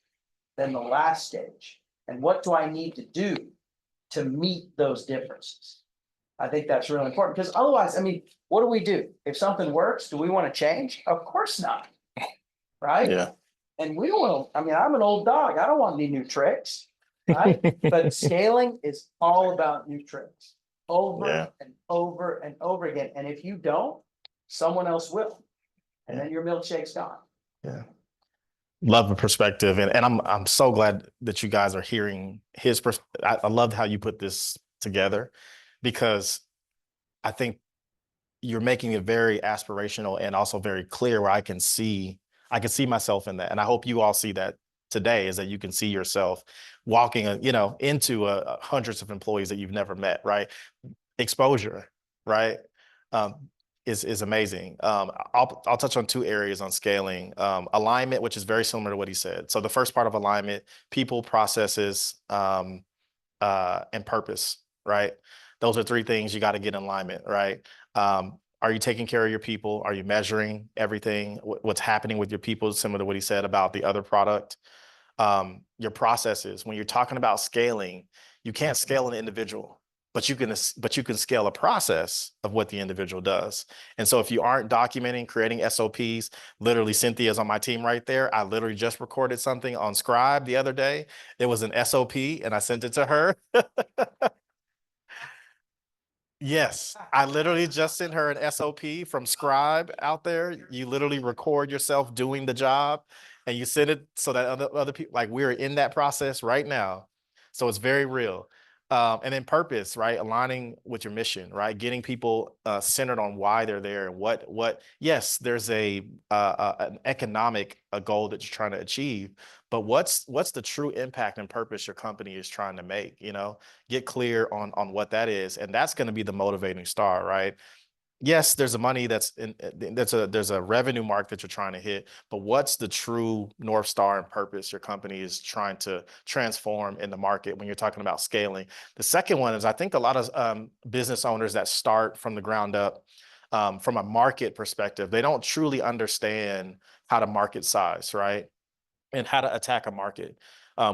than the last stage, and what do I need to do to meet those differences? I think that's really important, because otherwise, I mean, what do? If something works, do we want to change? Of course not. Right? Yeah. And we don't want to, I mean, I'm an old dog. I don't want any new tricks. Right? But scaling is all about new tricks over and over and over again. And if you don't, someone else will. And then your milkshake's gone. Yeah. Love the perspective. And I'm so glad that you guys are hearing his perspective. I loved how you put this together, because I think you're making it very aspirational and also very clear, where I can see myself in that. And I hope you all see that today, is that you can see yourself walking, into hundreds of employees that you've never met, right? Exposure, right? Is amazing. I'll touch on 2 areas on scaling. Alignment, which is very similar to what he said. So the first part of alignment, people, processes, and purpose, right? Those are 3 things you got to get in alignment, right? Are you taking care of your people? Are you measuring everything? What's happening with your people? Similar to what he said about the other product. Your processes. When you're talking about scaling, you can't scale an individual, but you can scale a process of what the individual does. And so if you aren't documenting, creating SOPs, literally Cynthia's on my team right there. I literally just recorded something on Scribe the other day. It was an SOP and I sent it to her. Yes, I literally just sent her an SOP from Scribe out there. You literally record yourself doing the job and you send it so that other people, like, we're in that process right now. So it's very real. And then purpose, right? Aligning with your mission, right? Getting people centered on why they're there. Yes, there's an economic goal that you're trying to achieve, but what's the true impact and purpose your company is trying to make? Get clear on what that is. And that's going to be the motivating star, right? yes, there's a money there's a revenue mark that you're trying to hit, but what's the true North Star and purpose your company is trying to transform in the market when you're talking about scaling? The second one is I think a lot of business owners that start from the ground up, from a market perspective, they don't truly understand how to market size, right? And how to attack a market.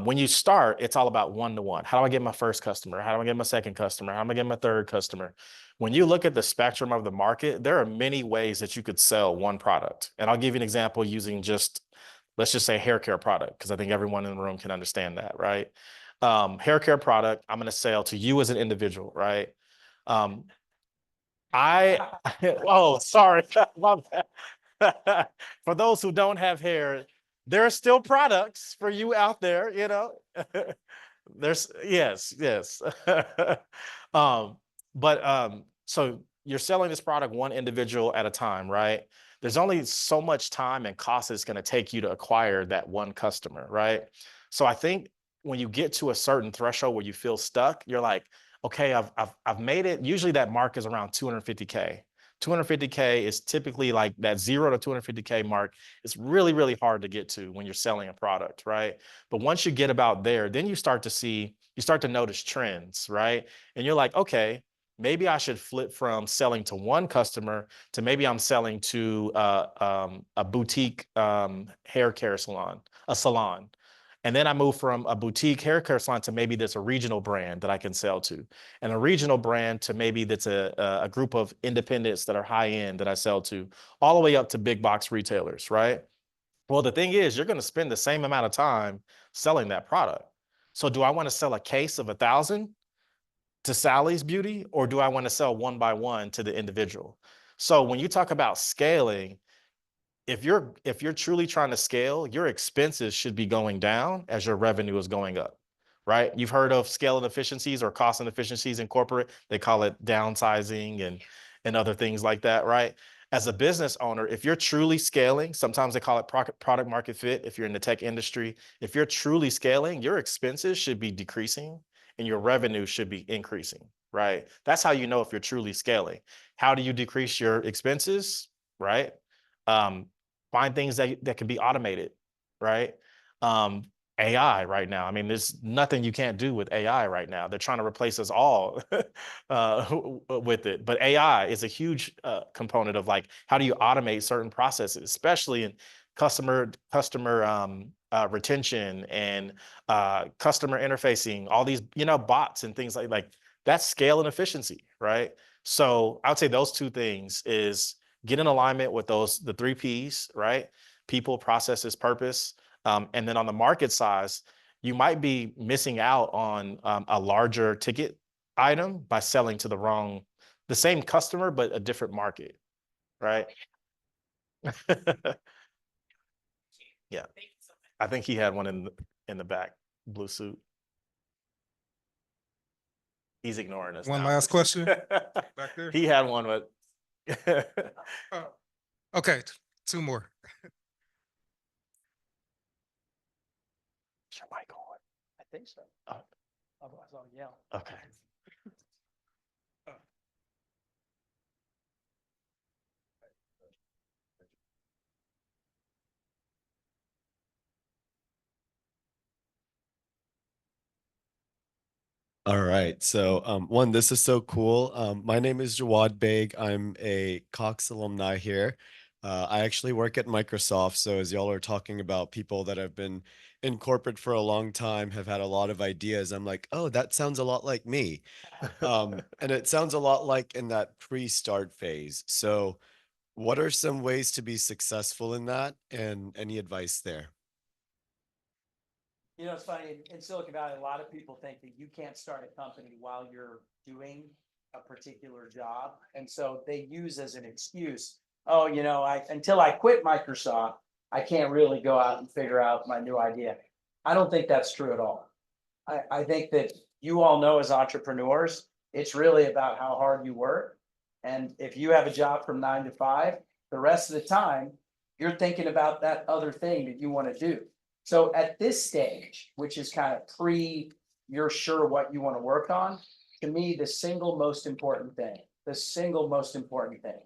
When you start, it's all about one-to-one. How do I get my first customer? How do I get my second customer? How do I get my third customer? When you look at the spectrum of the market, there are many ways that you could sell one product. And I'll give you an example using let's just say hair care product, because I think everyone in the room can understand that, right? Hair care product, I'm going to sell to you as an individual, right? Um, oh, sorry. My bad. For those who don't have hair, there are still products for you out there, you know. Yes. So you're selling this product one individual at a time, right? There's only so much time and cost it's going to take you to acquire that one customer, right? So I think when you get to a certain threshold where you feel stuck, you're like, okay, I've made it. Usually that mark is around 250K. 250K is typically like that 0 to 250K mark. It's really, really hard to get to when you're selling a product, right? But once you get about there, then you start to notice trends, right? And you're like, okay, maybe I should flip from selling to one customer to maybe I'm selling to a boutique hair care salon, a salon. And then I move from a boutique hair care salon to maybe there's a regional brand that I can sell to, and a regional brand to maybe that's a group of independents that are high end that I sell to, all the way up to big box retailers, right? Well, the thing is, you're going to spend the same amount of time selling that product. So do I want to sell a case of 1,000 to Sally's Beauty, or do I want to sell one by one to the individual? So when you talk about scaling, if you're truly trying to scale, your expenses should be going down as your revenue is going up, right? You've heard of scale inefficiencies or cost inefficiencies in corporate. They call it downsizing and other things like that, right? As a business owner, if you're truly scaling, sometimes they call it product market fit. If you're in the tech industry, if you're truly scaling, your expenses should be decreasing and your revenue should be increasing, right? That's how you know if you're truly scaling. How do you decrease your expenses, right? Um, Find things that can be automated, right? AI right now. I mean, there's nothing you can't do with AI right now. They're trying to replace us all with it. But AI is a huge component of like, how do you automate certain processes, especially in customer retention and customer interfacing, all these, bots and things like that's scale and efficiency, right? So I would say those two things is get in alignment with the 3 Ps, right? People, processes, purpose. And then on the market size, you might be missing out on a larger ticket item by selling to the same customer, but a different market, right? Yeah. I think he had one in the back, blue suit. He's ignoring us One now. last question back there. He had one, but Okay, 2 more. is your mic on? I think so. Oh, Otherwise I'll yell. okay. All right. So, one, this is so cool. My name is Jawad Beg. I'm a Cox alumni here. I actually work at Microsoft. So, as y'all are talking about people that have been in corporate for a long time, have had a lot of ideas, I'm like, oh, that sounds a lot like me. And it sounds a lot like in that pre-start phase. So, what are some ways to be successful in that, and any advice there? You know, it's funny, in Silicon Valley, a lot of people think that you can't start a company while you're doing a particular job. And so they use as an excuse, oh, until I quit Microsoft, I can't really go out and figure out my new idea. I don't think that's true at all. I think that you all know as entrepreneurs, it's really about how hard you work. And if you have a job from 9 to 5, the rest of the time, you're thinking about that other thing that you want to do. So at this stage, which is kind of you're sure what you want to work on, to me, the single most important thing the single most important thing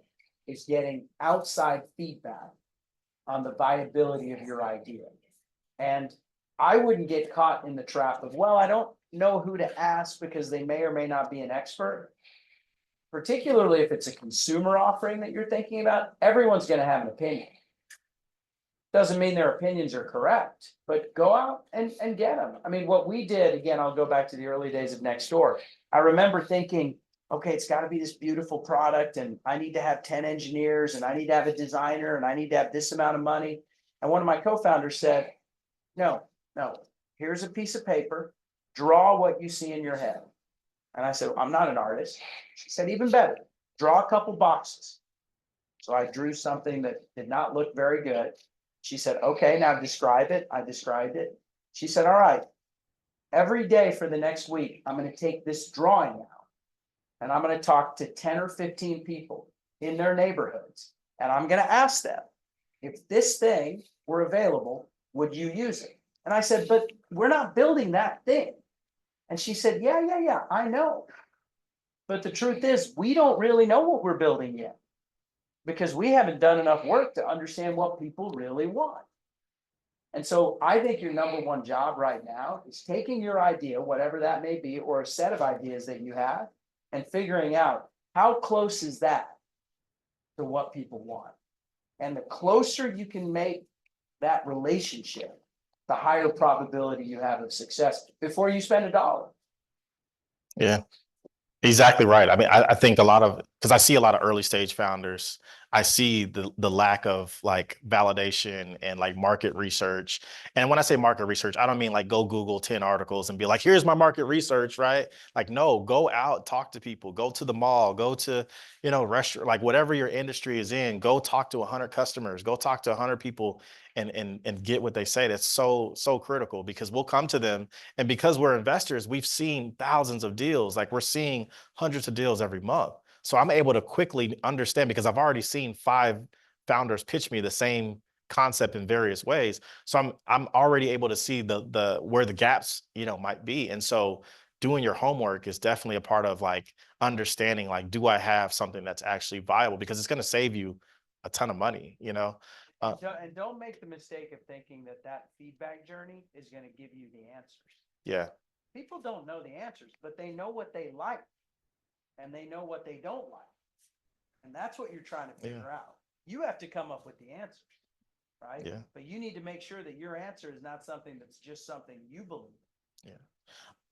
is getting outside feedback on the viability of your idea. And I wouldn't get caught in the trap of, well, I don't know who to ask because they may or may not be an expert. Particularly if it's a consumer offering that you're thinking about, everyone's going to have an opinion. Doesn't mean their opinions are correct, but go out and get them. I mean, what we did, again, I'll go back to the early days of Nextdoor. I remember thinking, okay, it's got to be this beautiful product, and I need to have 10 engineers, and I need to have a designer, and I need to have this amount of money. And one of my co-founders said, no, here's a piece of paper, draw what you see in your head. And I said, I'm not an artist. She said, even better, draw a couple boxes. So I drew something that did not look very good. She said, okay, now describe it. I described it. She said, all right, every day for the next week, I'm going to take this drawing out and I'm going to talk to 10 or 15 people in their neighborhoods. And I'm going to ask them, if this thing were available, would you use it? And I said, but we're not building that thing. And she said, yeah, I know. But the truth is, we don't really know what we're building yet because we haven't done enough work to understand what people really want. And so I think your number one job right now is taking your idea, whatever that may be, or a set of ideas that you have, and figuring out how close is that to what people want. And the closer you can make that relationship, the higher probability you have of success before you spend $1. Yeah, exactly right. I mean, I think a lot of, because I see a lot of early stage founders, I see the lack of like validation and like market research. And when I say market research, I don't mean like go Google 10 articles and be like, here's my market research, right? Like, no, go out, talk to people, go to the mall, go to, restaurant, like whatever your industry is in, go talk to 100 customers, go talk to 100 people and get what they say. That's so critical because we'll come to them. And because we're investors, we've seen thousands of deals, like we're seeing hundreds of deals every month. So I'm able to quickly understand because I've already seen 5 founders pitch me the same concept in various ways. So I'm already able to see the where the gaps, might be. And so doing your homework is definitely a part of like understanding, like, do I have something that's actually viable? Because it's going to save you a ton of money, And don't make the mistake of thinking that feedback journey is going to give you the answers. Yeah. People don't know the answers, but they know what they like and they know what they don't like. And that's what you're trying to figure out. You have to come up with the answers, right? Yeah. But you need to make sure that your answer is not something that's just something you believe. Yeah.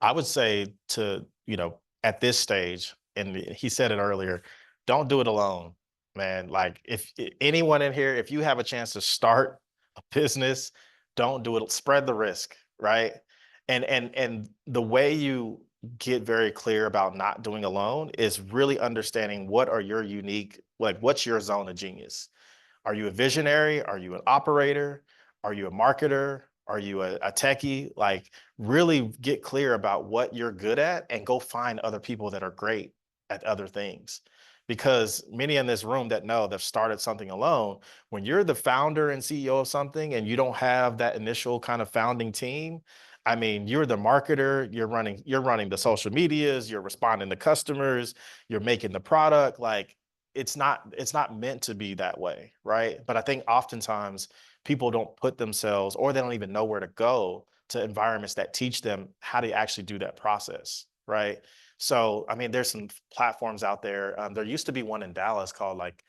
I would say to, at this stage, and he said it earlier, don't do it alone, man. Like if anyone in here, if you have a chance to start a business, don't do it. Spread the risk, right? And the way you get very clear about not doing alone is really understanding what are your unique, like what's your zone of genius. Are you a visionary? Are you an operator? Are you a marketer? Are you a techie? Like really get clear about what you're good at and go find other people that are great at other things. Because many in this room that know they've started something alone, when you're the founder and CEO of something and you don't have that initial kind of founding team, I mean, you're the marketer, you're running the social medias, you're responding to customers, you're making the product. Like it's not meant to be that way, right? But I think oftentimes people don't put themselves, or they don't even know where to go to environments that teach them how to actually do that process, right? So, I mean, there's some platforms out there. There used to be one in Dallas called like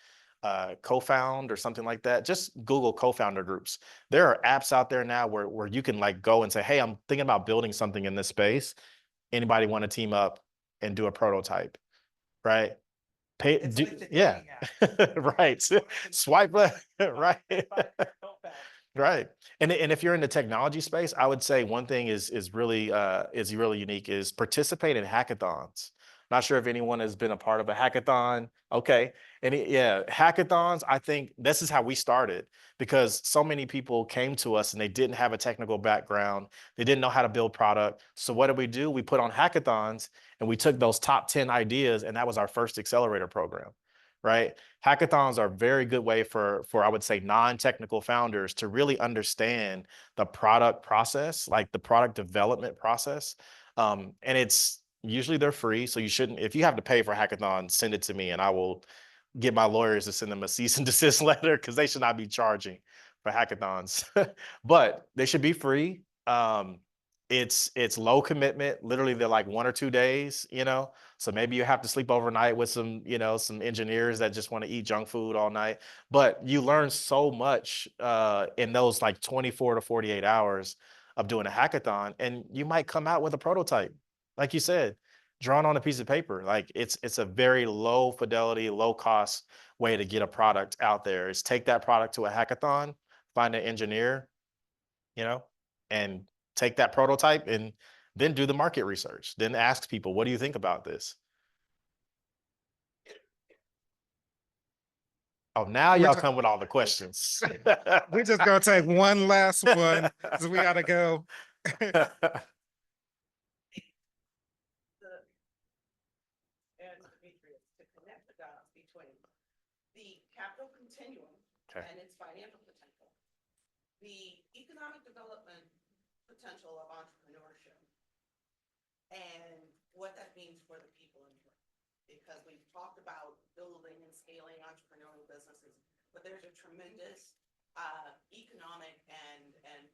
Co-Found or something like that. Just Google co-founder groups. There are apps out there now where you can like go and say, hey, I'm thinking about building something in this space. Anybody want to team up and do a prototype, right? It's like the Yeah, dating app. right. Swipe left, right. Co-founder. Right. And if you're in the technology space, I would say one thing is really unique is participate in hackathons. Not sure if anyone has been a part of a hackathon. Okay. Hackathons, I think this is how we started because so many people came to us and they didn't have a technical background. They didn't know how to build product. So what did we do? We put on hackathons and we took those top 10 ideas and that was our first accelerator program. Right? Hackathons are a very good way for I would say non-technical founders to really understand the product process, like the product development process. And it's Usually they're free, so you shouldn't. If you have to pay for a hackathon, send it to me, and I will get my lawyers to send them a cease and desist letter because they should not be charging for hackathons. But they should be free. It's low commitment. Literally, they're like 1 or 2 days. So maybe you have to sleep overnight with some some engineers that just want to eat junk food all night. But you learn so much in those like 24 to 48 hours of doing a hackathon, and you might come out with a prototype, like you said, drawn on a piece of paper. Like it's a very low fidelity, low cost way to get a product out there. Is take that product to a hackathon, find an engineer, and take that prototype and then do the market research. Then ask people, what do you think about this? Oh, now We're y'all ju- come with all the questions. We're just gonna take one last one because we gotta go. And Demetrius, to connect the dots between the capital continuum Okay. and its financial potential, the economic development potential of entrepreneurship, and what that means for the people in it. Because we've talked about building and scaling entrepreneurial businesses, but there's a tremendous economic and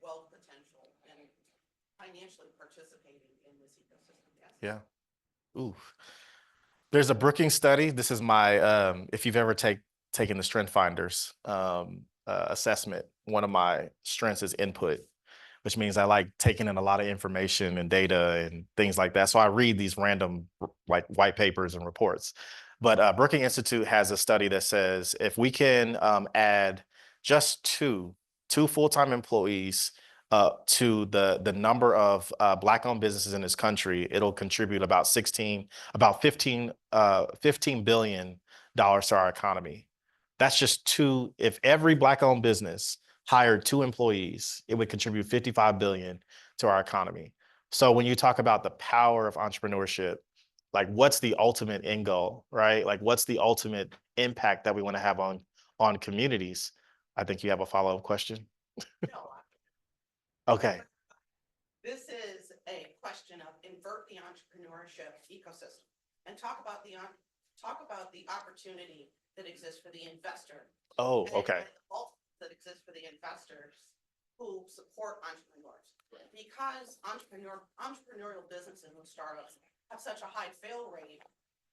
wealth potential and financially participating in this ecosystem. Yes. Yeah. Ooh. There's a Brookings study. This is my, if you've ever taken the Strength Finders assessment, one of my strengths is input, which means I like taking in a lot of information and data and things like that. So I read these random like white papers and reports. But Brookings Institute has a study that says if we can add just two full-time employees to the number of Black-owned businesses in this country, it'll contribute about $15 billion to our economy. That's just two. If every Black-owned business hired 2 employees, it would contribute 55 billion to our economy. So when you talk about the power of entrepreneurship, like what's the ultimate end goal, right? Like what's the ultimate impact that we want to have on communities? I think you have a follow-up question. No, Okay. this is a question of invert the entrepreneurship ecosystem and talk about the opportunity that exists for the investor. Oh, and okay. the wealth that exists for the investors who support entrepreneurs. Because entrepreneurial businesses and startups have such a high fail rate,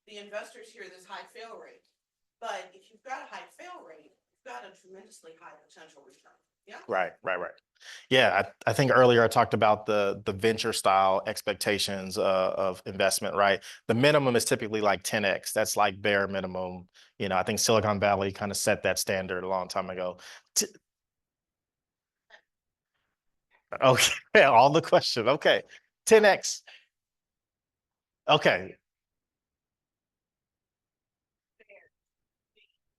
the investors hear this high fail rate. But if you've got a high fail rate, you've got a tremendously high potential return. Yeah. Right. Yeah, I think earlier I talked about the venture style expectations of investment, right? The minimum is typically like 10x. That's like bare minimum. I think Silicon Valley kind of set that standard a long time ago. Okay, all the question. Okay, 10x. Okay,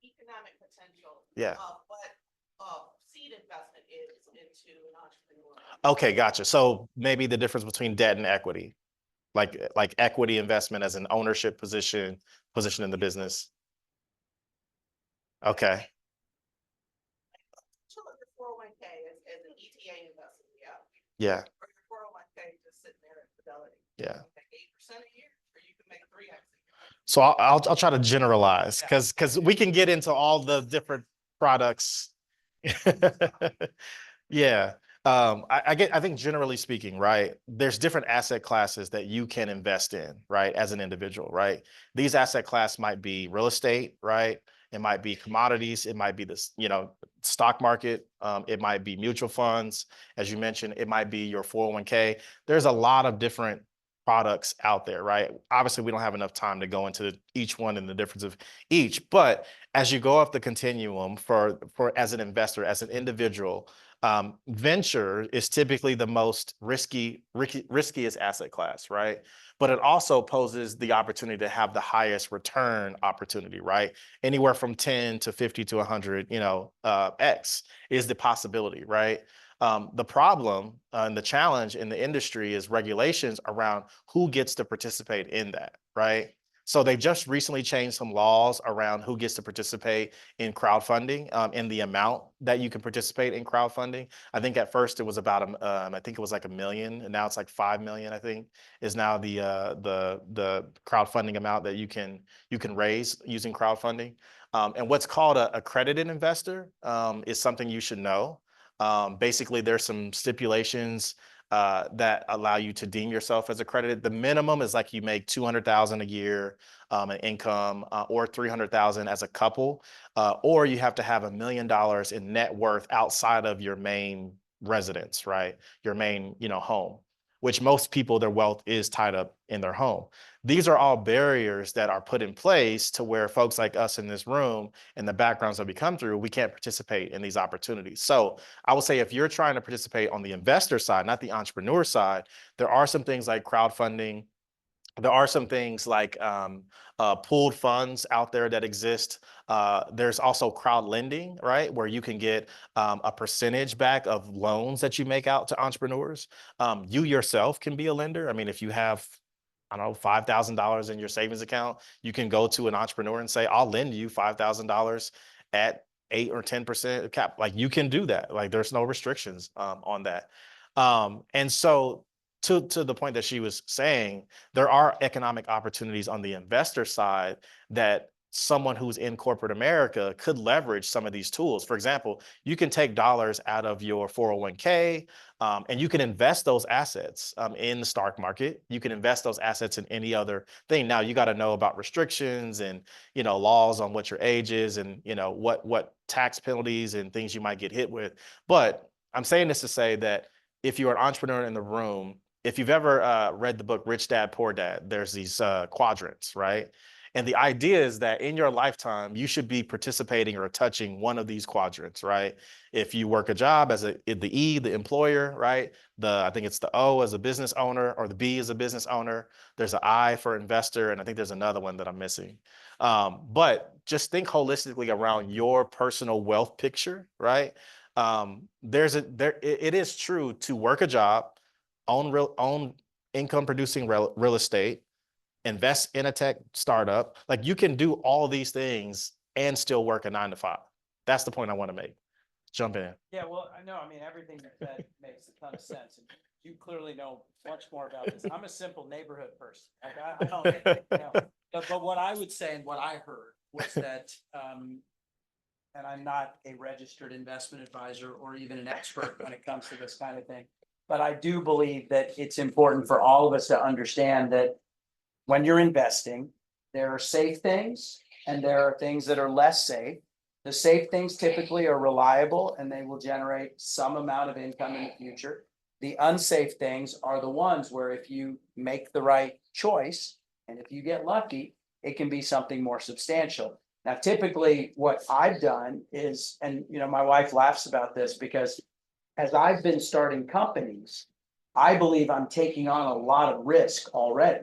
The economic potential yeah. of what seed investment is into an entrepreneur. Okay, gotcha. So maybe the difference between debt and equity, like equity investment as an ownership position in the business. Okay. So look at 401k as an ETA investment, yeah. Yeah. Or your 401k just sitting there at Fidelity. Yeah. You can make 8% a year, or you can make 3x a year. So I'll try to generalize because we can get into all the different products. Yeah. I think generally speaking, right, there's different asset classes that you can invest in, right, as an individual, right? These asset class might be real estate, right? It might be commodities. It might be this, stock market. It might be mutual funds. As you mentioned, it might be your 401k. There's a lot of different products out there, right? Obviously, we don't have enough time to go into each one and the difference of each, but as you go up the continuum for as an investor, as an individual, venture is typically the most riskiest asset class, right? But it also poses the opportunity to have the highest return opportunity, right? Anywhere from 10 to 50 to 100, X is the possibility, right? The problem and the challenge in the industry is regulations around who gets to participate in that, right? So they just recently changed some laws around who gets to participate in crowdfunding, and the amount that you can participate in crowdfunding. I think at first it was about I think it was like $1 million, and now it's like 5 million. I think is now the crowdfunding amount that you can raise using crowdfunding. And what's called a accredited investor is something you should know. Basically, there's some stipulations that allow you to deem yourself as accredited. The minimum is like you make 200,000 a year in income, or 300,000 as a couple, or you have to have $1 million in net worth outside of your main residence, right? Your main, home, which most people, their wealth is tied up in their home. These are all barriers that are put in place to where folks like us in this room and the backgrounds that we come through, we can't participate in these opportunities. So I would say if you're trying to participate on the investor side, not the entrepreneur side, there are some things like crowdfunding. There are some things like pooled funds out there that exist. There's also crowd lending, right? Where you can get a percentage back of loans that you make out to entrepreneurs. You yourself can be a lender. I mean, if you have, I don't know, $5,000 in your savings account, you can go to an entrepreneur and say, I'll lend you $5,000 at 8 or 10% cap. Like you can do that. Like there's no restrictions on that. And so to the point that she was saying, there are economic opportunities on the investor side that someone who's in corporate America could leverage some of these tools. For example, you can take dollars out of your 401k, and you can invest those assets in the stock market. You can invest those assets in any other thing. Now you got to know about restrictions and laws on what your age is and what tax penalties and things you might get hit with. But I'm saying this to say that if you're an entrepreneur in the room, if you've ever read the book Rich Dad Poor Dad, there's these quadrants, right? And the idea is that in your lifetime, you should be participating or touching one of these quadrants, right? If you work a job as the E, the employer, right? I think it's the O as a business owner, or the B as a business owner. There's an I for investor, and I think there's another one that I'm missing. But just think holistically around your personal wealth picture, right? It is true to work a job, own income producing real estate, invest in a tech startup. Like you can do all these things and still work a 9 to 5. That's the point I want to make. Jump in. Yeah, well, I know. I mean, everything you said makes a ton of sense. And you clearly know much more about this. I'm a simple neighborhood person. Like I don't, but what I would say and what I heard was that, and I'm not a registered investment advisor or even an expert when it comes to this kind of thing, but I do believe that it's important for all of us to understand that when you're investing, there are safe things and there are things that are less safe. The safe things typically are reliable and they will generate some amount of income in the future. The unsafe things are the ones where if you make the right choice and if you get lucky, it can be something more substantial. Now, typically what I've done is, and my wife laughs about this because as I've been starting companies, I believe I'm taking on a lot of risk already.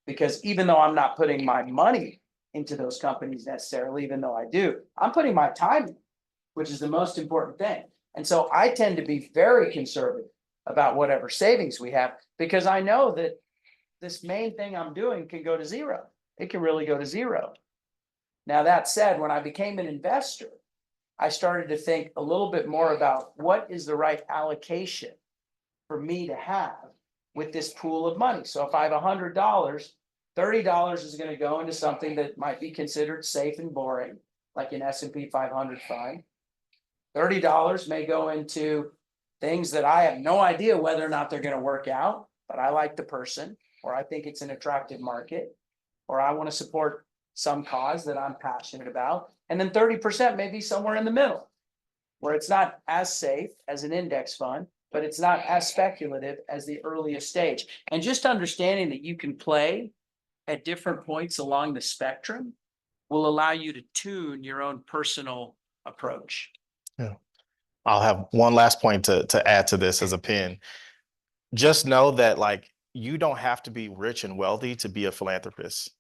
Because even though I'm not putting my money into those companies necessarily, even though I do, I'm putting my time in, which is the most important thing. And so I tend to be very conservative about whatever savings we have, because I know that this main thing I'm doing can go to zero. It can really go to zero. Now, that said, when I became an investor, I started to think a little bit more about what is the right allocation for me to have with this pool of money. So if I have $100, $30 is going to go into something that might be considered safe and boring, like an S&P 500 fund. $30 may go into things that I have no idea whether or not they're going to work out, but I like the person, or I think it's an attractive market, or I want to support some cause that I'm passionate about. And then 30% may be somewhere in the middle, where it's not as safe as an index fund, but it's not as speculative as the earliest stage. And just understanding that you can play at different points along the spectrum will allow you to tune your own personal approach. Yeah. I'll have one last point to add to this as a pin. Just know that you don't have to be rich and wealthy to be a philanthropist.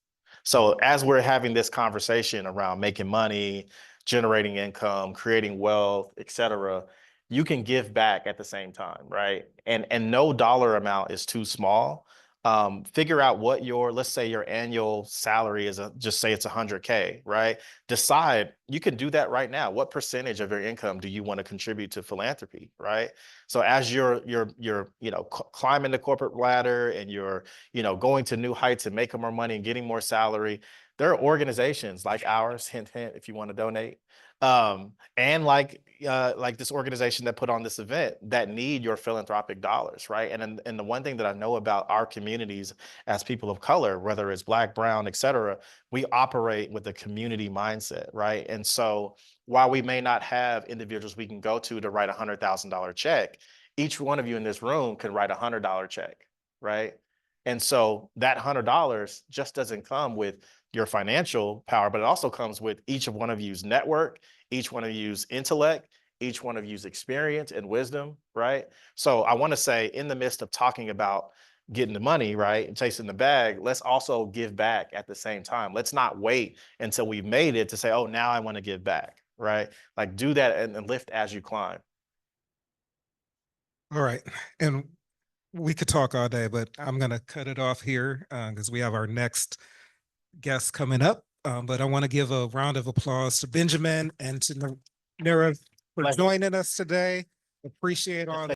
So as we're having this conversation around making money, generating income, creating wealth, et cetera, you can give back at the same time, right? And no dollar amount is too small Figure out what let's say your annual salary is, just say it's 100K, right? Decide, you can do that right now. What percentage of your income do you want to contribute to philanthropy, right? So as you're climbing the corporate ladder and you're, going to new heights and making more money and getting more salary, there are organizations like ours, hint, hint, if you want to donate, and like this organization that put on this event that need your philanthropic dollars, right? And the one thing that I know about our communities as people of color, whether it's Black, Brown, et cetera, we operate with a community mindset, right? And so while we may not have individuals we can go to write $100,000 check, each one of you in this room can write $100 check, right? And so that $100 just doesn't come with your financial power, but it also comes with each of one of you's network, each one of you's intellect, each one of you's experience and wisdom, right? So I want to say, in the midst of talking about getting the money, right, and chasing the bag, let's also give back at the same time. Let's not wait until we've made it to say, oh, now I want to give back, right? Like, do that and lift as you climb. All right. And we could talk all day, but I'm going to cut it off here because we have our next guest coming up. But I want to give a round of applause to Benjamin and to Nirav for joining us today. Appreciate all